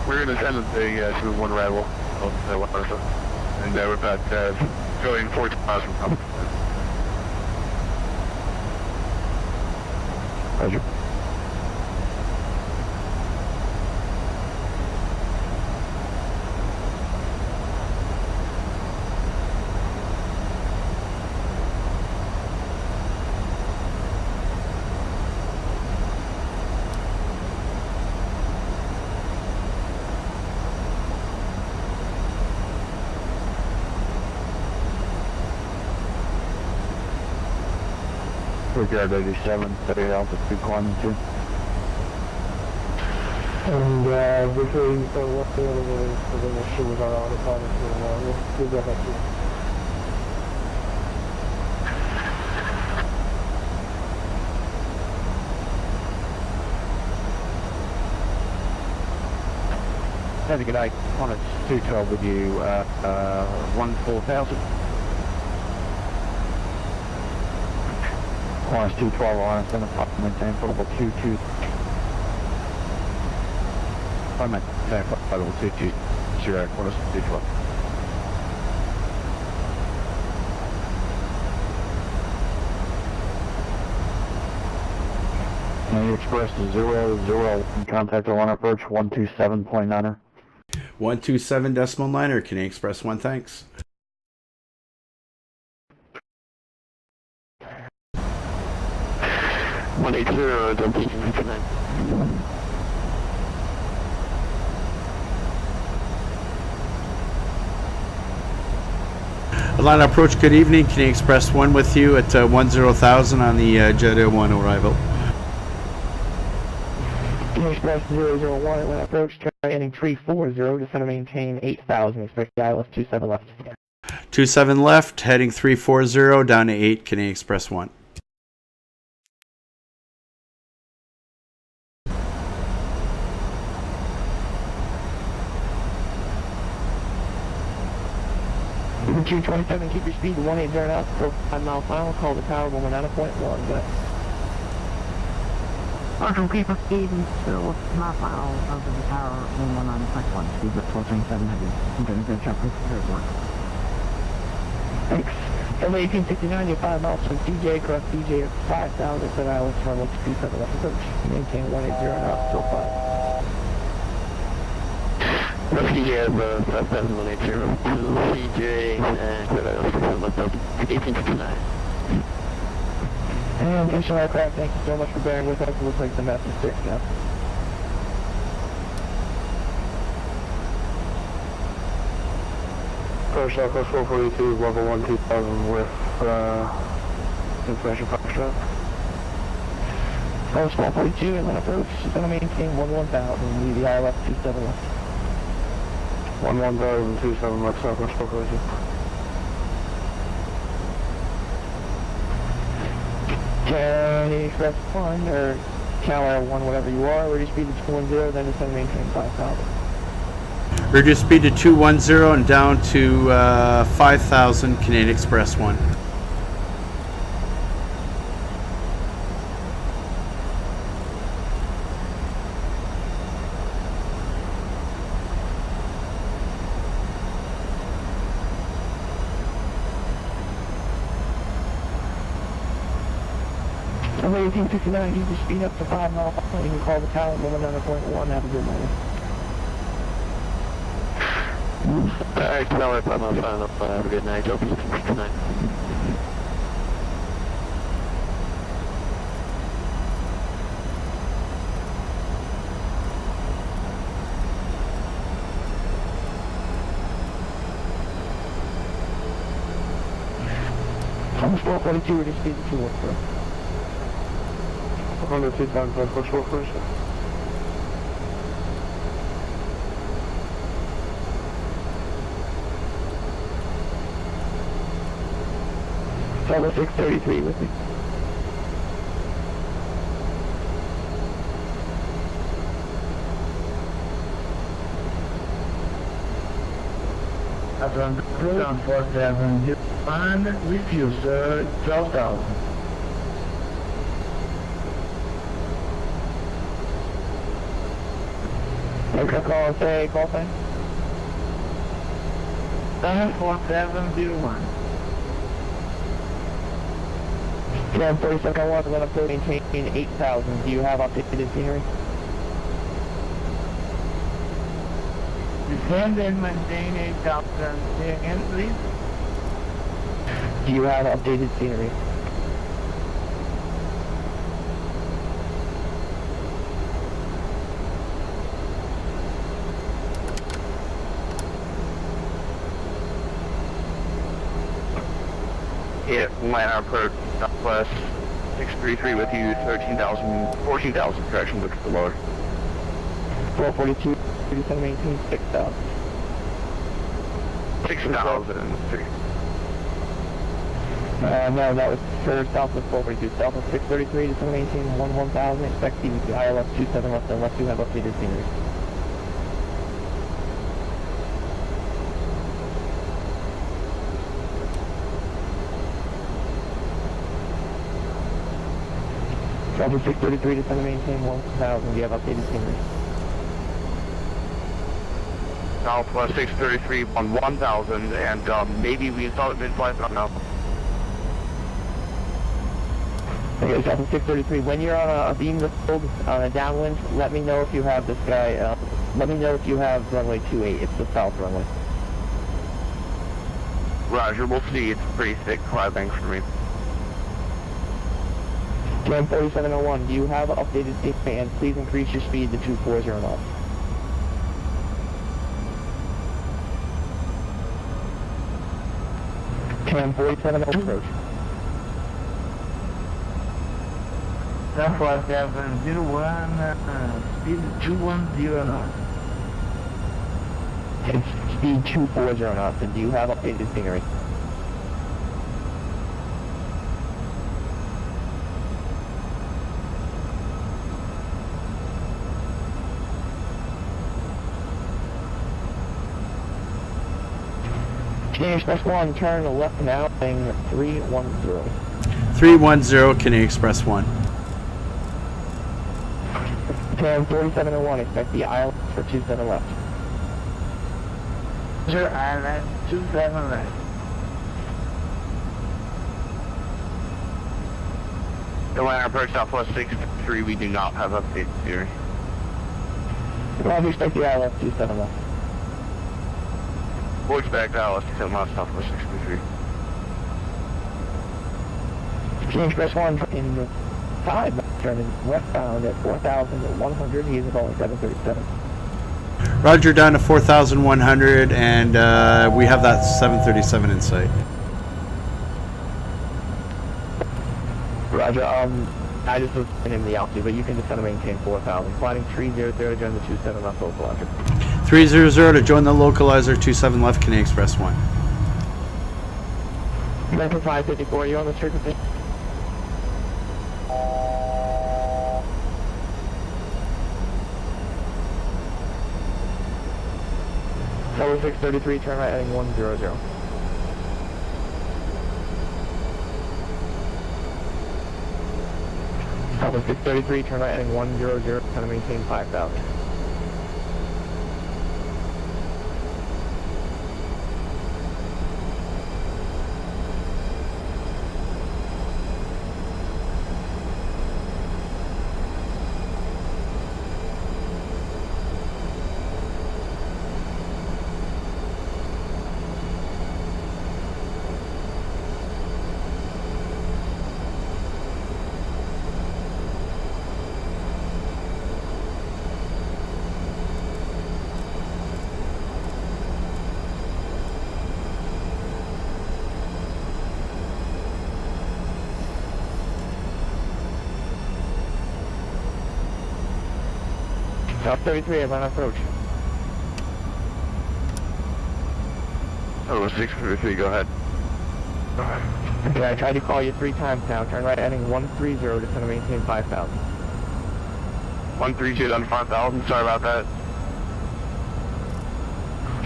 We're going to send the smooth 1 arrival. And we're about going 40 miles from top. Roger. Brigade 87, 30 altitude climbing 2. And before you start walking over there, so then we'll shoot with our autopilot, we'll get back to you. Have a good night. On it's 212 with you, 14,000. Qantas 212 on, it's going to maintain protocol 22. I maintain protocol 220, Qantas 212. Now Express 001, contact on approach 127.9er. 127.9er, Canadian Express 1, thanks. Atlanta approach, good evening. Canadian Express 1 with you at 10,000 on the Jeddah 1 arrival. Express 001, Atlanta approach, try ending 340, just going to maintain 8,000, expect the ILS 27 left. 27 left, heading 340, down to 8, Canadian Express 1. Q27, keep your speed to 180 knots, go 5 mile final, call the tower, 109.1, good. Marshal, keep our speed until mile final over the tower, 119.1, speed at 427 heavy. I'm going to go jump with the one. Thanks. LA 1869, you're 5 miles from DJ, across DJ at 5,000, set ILS runway 27 left approach, maintain 180 knots, still 5. DJ has 5780 to CJ and 1869. And additional aircraft, thank you so much for bearing with us. It looks like the map is 6 now. First Southwest 442, level 1 2000 with information Foxtrot. Southwest 442, Atlanta approach, is going to maintain 11,000, leave the ILS 27 left. 11,027 left Southwest 442. Canadian Express 1, or Cal 1, whatever you are, ready speed to 210, then it's going to maintain 5,000. Reduce speed to 210 and down to 5,000, Canadian Express 1. LA 1869, keep your speed up to 5 mile final, you can call the tower, 109.1, have a good morning. Alright, Tower 5 mile final, have a good night, LA 1869. Almost 442, ready speed to 210. 102 times Southwest 442. Southwest 633 with me. Atlanta approach, 47, fine with you, sir, 12,000. Okay, call sign. 74701. 104701, I'm going to maintain 8,000. Do you have updated scenery? Descend and maintain 8,000. Say again, please. Do you have updated scenery? Yeah, line approach, Southwest 633 with you, 14,000 correction, which is the lower. 442, descend and maintain 6,000. 6,003. No, that was for Southwest 442. Southwest 633, descend and maintain 11,000. Expect the ILS 27 left unless you have updated scenery. Southwest 633, descend and maintain 1,000. Do you have updated scenery? Southwest 633 on 1,000, and maybe we installed it mid-flight, but I don't know. Okay, Southwest 633, when you're on a beam field on a downwind, let me know if you have this guy, let me know if you have runway 28, it's the south runway. Roger, we'll see. It's a pretty thick cloud bank for me. Cam 4701, do you have updated scenery, and please increase your speed to 240 knots. Cam 4701, approach. Southwest 701, speed 210 knots. It's speed 240 knots, and do you have updated scenery? Canadian Express 1, turn left now, thing 310. 310, Canadian Express 1. Cam 4701, expect the ILS for 27 left. Sir, Island 27 left. Atlanta approach Southwest 633, we do not have updated theory. Well, we expect the ILS 27 left. We'll expect ILS to come out Southwest 633. Canadian Express 1 in the side, turning westbound at 4,100, he is about 737. Roger, down to 4,100, and we have that 737 in sight. Roger, I just was in the altitude, but you can just kind of maintain 4,000. Flying 300 to join the 27 left localizer. 300 to join the localizer, 27 left, Canadian Express 1. American 554, you on the frequency? Tower 633, turn right heading 100. Tower 633, turn right heading 100, kind of maintain 5,000. South 33, Atlanta approach. Oh, 633, go ahead. Okay, I tried to call you 3 times now. Turn right heading 130, just going to maintain 5,000. 132 on 5,000, sorry about that.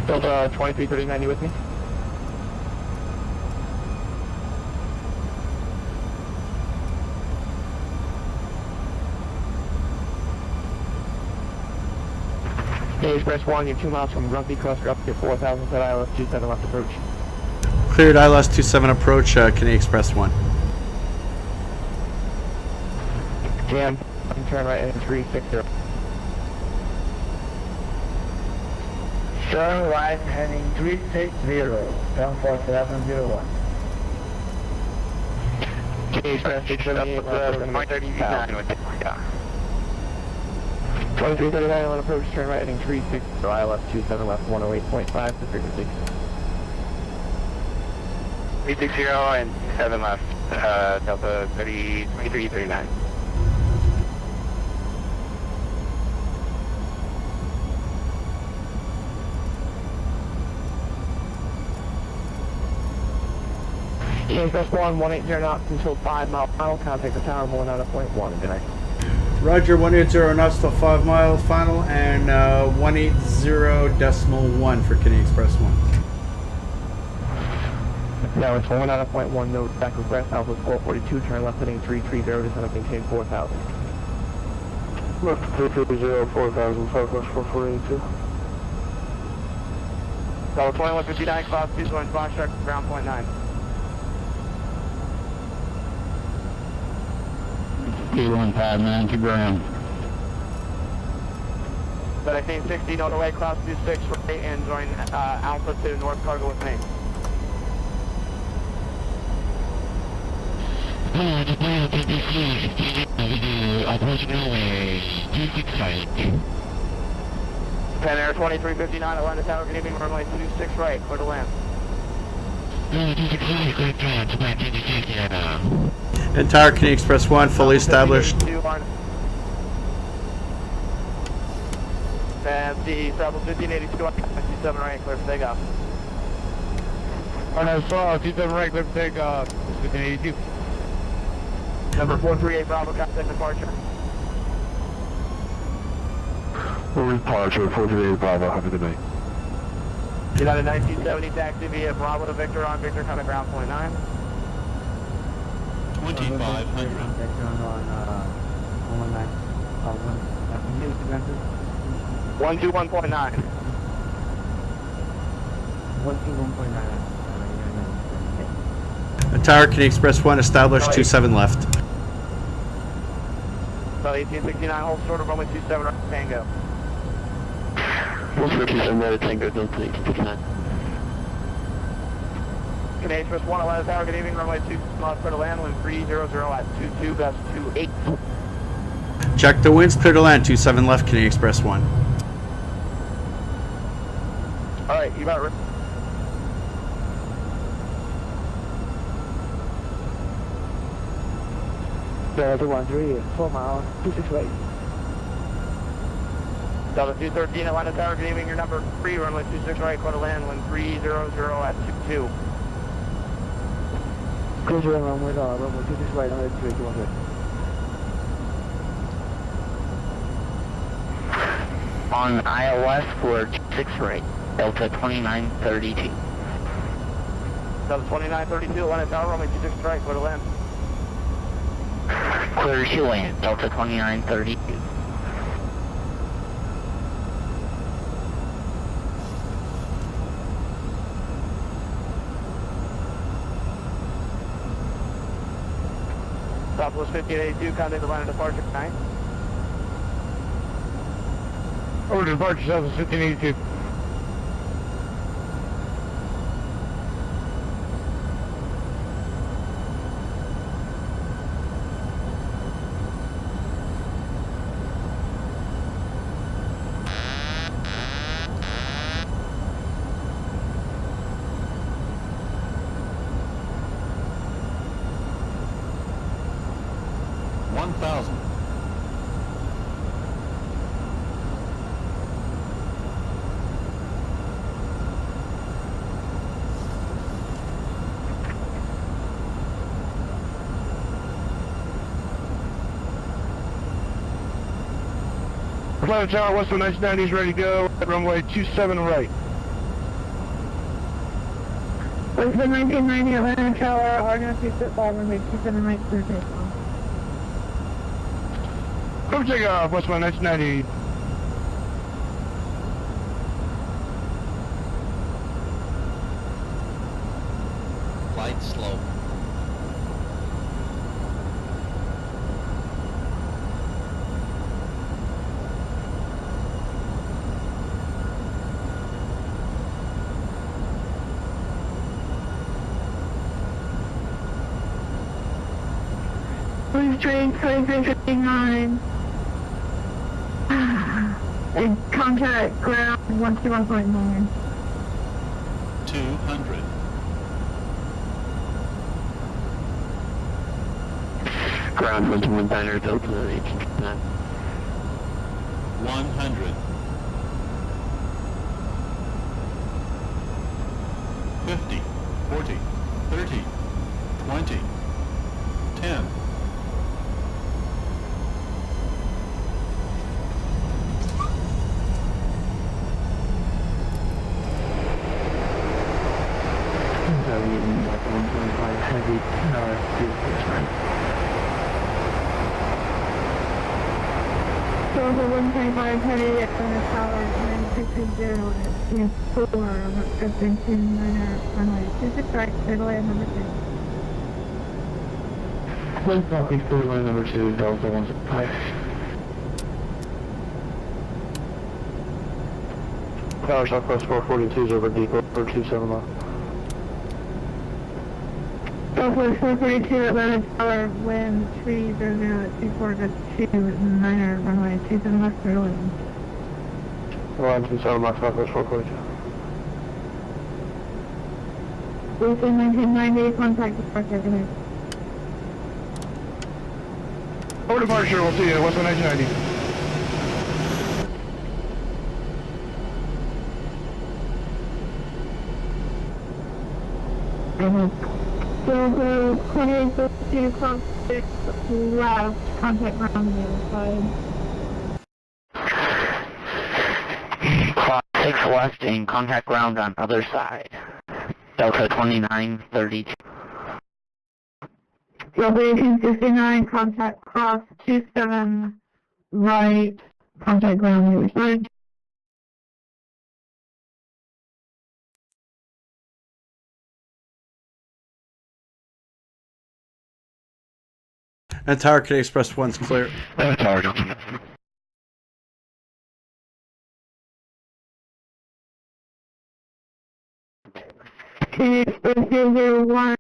Still 233090 with me? Xpress 1, you're 2 miles from Grumpy Cluster up to 4,000 at ILS 27 left approach. Cleared ILS 27 approach, Canadian Express 1. Jam, turn right in 360. Turn right heading 360, down for 701. Xpress 678 left, 2339 with yeah. 2339 on approach, turn right heading 360, ILS 27 left, 108.5 to frequency. 360 and 7 left, Delta 2339. Xpress 1, 180 knots until 5 mile final, contact the tower, rolling out at point 1, good night. Roger, 180 knots till 5 miles final, and 180.1 for Canadian Express 1. Now it's rolling out at point 1, no back with breath, Alpha 442, turn left heading 330, descend up maintain 4,000. Left 330, 4,000, Southwest 4482. Tower 2159, class 2, going Fox track, ground point 9. K15, keep ground. But I think 16 on the way, class 26 right, and join Alpha to North Cargo with me. Pan Air 2359, Atlanta Tower, good evening, runway 26 right, clear to land. Entire Canadian Express 1 fully established. And the Travel 1582, 27 right, clear for takeoff. On that saw, 27 right, clear for takeoff, 1582. Number 438 Bravo, contact departure. Departure, 438 Bravo, have a good night. United 1970 taxi via Bravo to Victor on Victor, kind of ground point 9. 2500. Vector on 121.9. 121.9. Entire Canadian Express 1 established, 27 left. So 1869, hold short of runway 27 right, Tango. 157 right, Tango, Delta 1869. Canadian Express 1, Atlanta Tower, good evening, runway 2 miles clear to land, wind 300 at 22, gust 28. Check the winds, clear to land, 27 left, Canadian Express 1. Alright, you about ready? Delta 13, 4 miles, 26 right. Delta 213, Atlanta Tower, good evening, your number 3, runway 26 right, clear to land, wind 300 at 22. Close your runway, runway 26 right, on the 321. On ILS for 6 right, Delta 2932. Delta 2932, Atlanta Tower, runway 26 right, clear to land. Clear to land, Delta 2932. Southwest 1582, contact the line of departure 9. Over to departure, Southwest 1582. Atlanta Tower, Western 1990 is ready to go. Runway 27 right. Western 1990, Atlanta Tower, Argon 265, runway 27 right, clear takeoff. Come take off, Western 1990. Flight slow. Please train 2359. And contact ground 121.9. 200. Ground 121 Delta 1859. 100. 50, 40, 30, 20, 10. Heavy, Delta 125 heavy at the tower 9660 at 4, requesting 29er runway 26 right, clear to land number 2. One copy, clear line number 2, Delta 125. Tower Southwest 442 is over depot for 27 miles. Southwest 442 Atlanta Tower, wind 300 at 24, just 29er runway 27 left, clear to land. Line 27 miles Southwest 442. Within 1990, contact departure, good night. Over departure, we'll see you, what's the 1990? Delta 2852, clock 6 left, contact ground on the other side. Clock 6 left and contact ground on other side. Delta 2932. Delta 1869, contact cross 27 right, contact ground on the other side. And Tower K Express 1's clear. Tower Delta. K Express 001,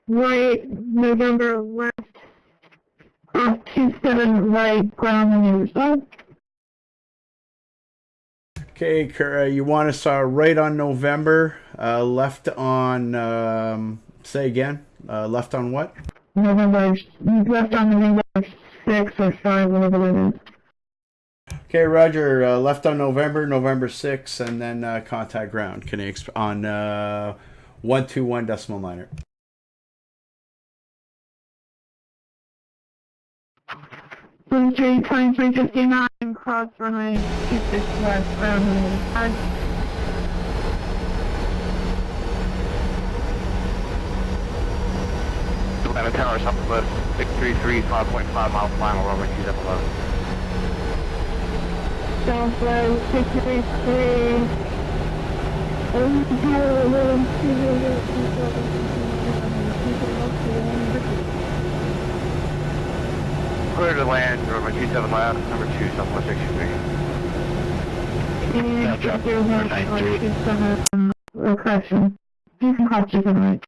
right, November left, cross 27 right, ground on the other side. Okay, you want us right on November, left on, say again, left on what? November, left on November 6 or 5, whatever it is. Okay, Roger, left on November 6, and then contact ground on 121.9. 2359, cross runway 26 west, ground on the other side. Atlanta Tower, Southwest 633, 5.5 miles final runway 27 left. Southwest 633, Tower 120, Clear to land, runway 27 left, number 2, Southwest 623. Location. You can hop to the right.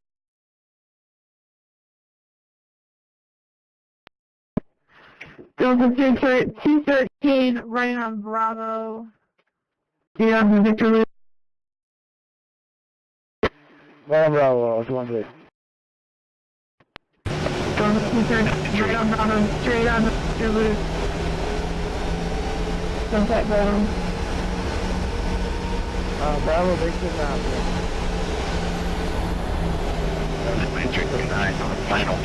Delta 213, right on Bravo. Do you have the Victor Loop? Bravo, 213. Delta 213, right on Bravo, straight on the Victor Loop. Contact ground. Bravo, Victor, now. Matrix 9 on the final 2.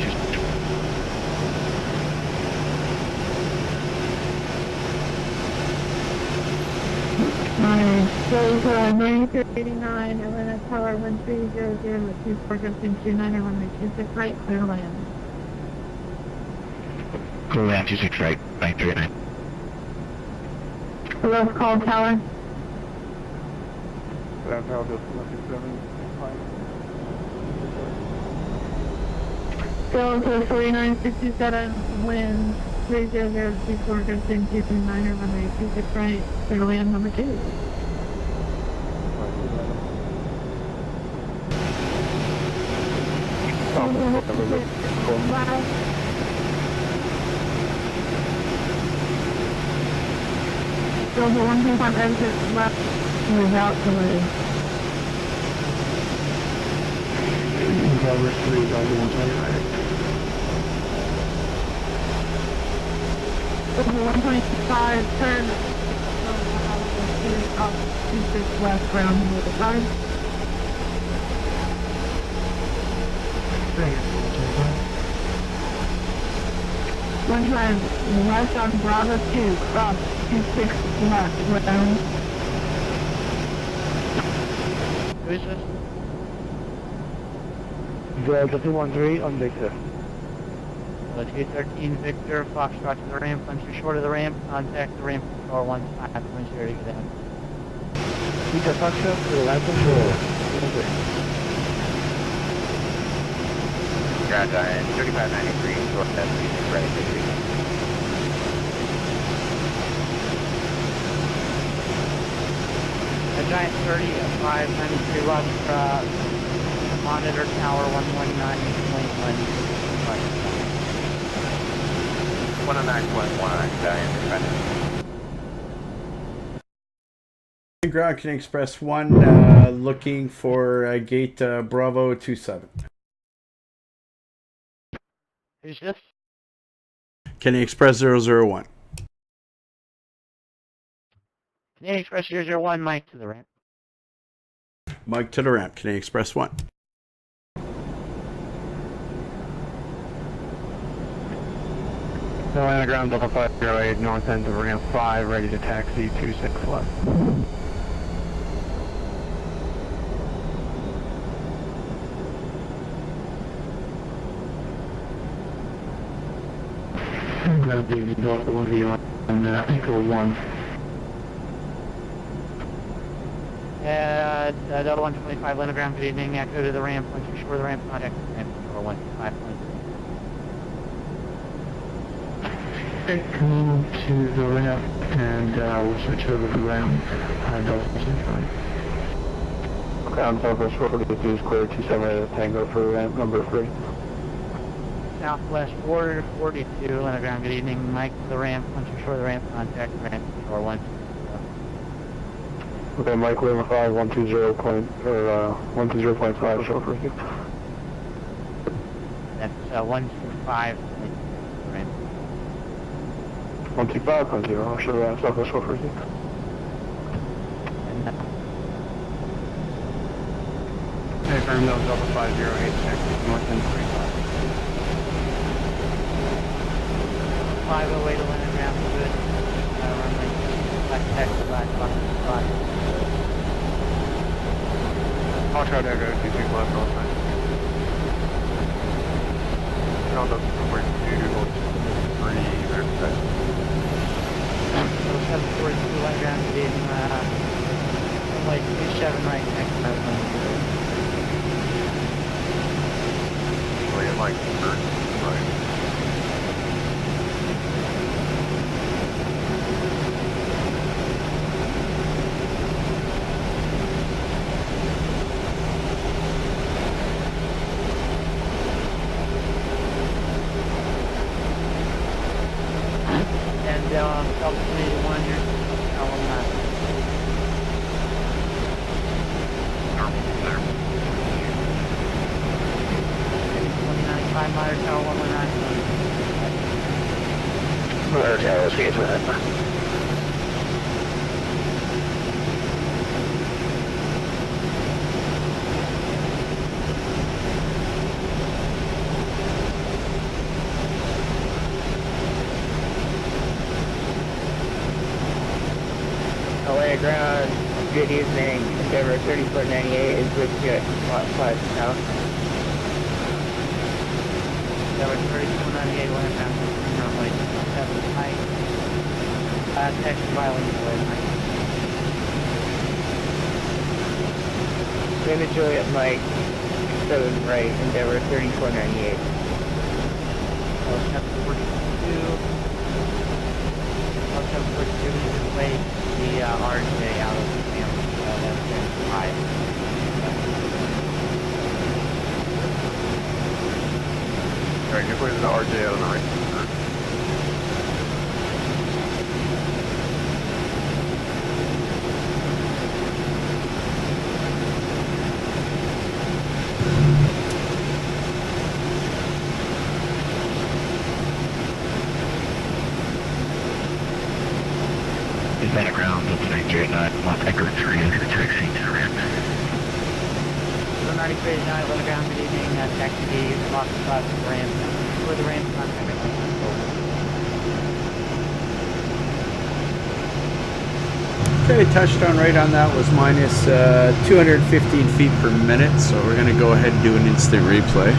Delta 9389, Atlanta Tower 1300 with 24 Justin 29 and 126 right, clear land. Clear land 26 right, 939. Hello, call tower. Atlanta Tower, just 167. Delta 4967, wind 30024, Justin 229, runway 26 right, clear to land number 2. Delta 125 exit left without delay. Cover 3, Delta 125. Delta 125, turn. Up 26 left, ground with the time. One time, west on Bravo 2, cross 26 left, ground. Who is this? Delta 213 on Victor. 213 Victor, Foxtrot to the ramp, punch you short of the ramp, contact the ramp control 15, 0 to get down. Victor Foxtrot to the ramp control. Ground Giant 3593, short left, ready for you. A Giant 30 at 593 watts, monitor tower 119.1. 109.1, Giant, Ground can Express 1, looking for gate Bravo 27. Who's this? Can Express 001. Canadian Express 001, Mike to the ramp. Mike to the ramp, Can Express 1. Atlanta ground Delta 508, north end of ramp 5, ready to taxi 26 left. Ground David Delta 1V and Echo 1. Delta 125, Linogram, good evening, echo to the ramp, once you're short of the ramp, contact the ramp control 125.3. Echo to the ramp and we'll switch over to ground. Delta 125. Ground Southwest 442 is clear, 27 Tango for ramp number 3. Southwest 442, Linogram, good evening, Mike to the ramp, once you're short of the ramp, contact the ramp control 125. Okay, Mike Lima 5, 120.5, show for you. That's 125, ramp. 125.0, I'll show that Southwest 442. Hey, firm no, Delta 508, taxi north end 35. 508 to Linogram, good, runway, black taxi, black, black. Foxtrot Echo, 26 left, on time. On the number 2, 3, Xpress. 742, Linogram, good evening, runway 27 right, next time. Well, yeah, Mike, first, right. Delta 3 to 1, you're on that. Normal, there. 29.5 mile tower 119. Large tower, see you to that. LA ground, good evening, Endeavor 3498 is with you at Lot 5 South. Endeavor 3498, Linogram, runway 7 height. Taxi violence, Mike. David Juliet Mike, 7 right, Endeavor 3498. 742 replace the RJ out of the KMCO. That's been 5. Alright, you're putting the RJ out on the right. Is that ground opening J9, Mont Echo 3, taxi to ramp. 9389, level ground, good evening, taxi D, Mach 5 ramp, for the ramp, contact. Okay, touchdown rate on that was minus 215 feet per minute, so we're going to go ahead and do an instant replay.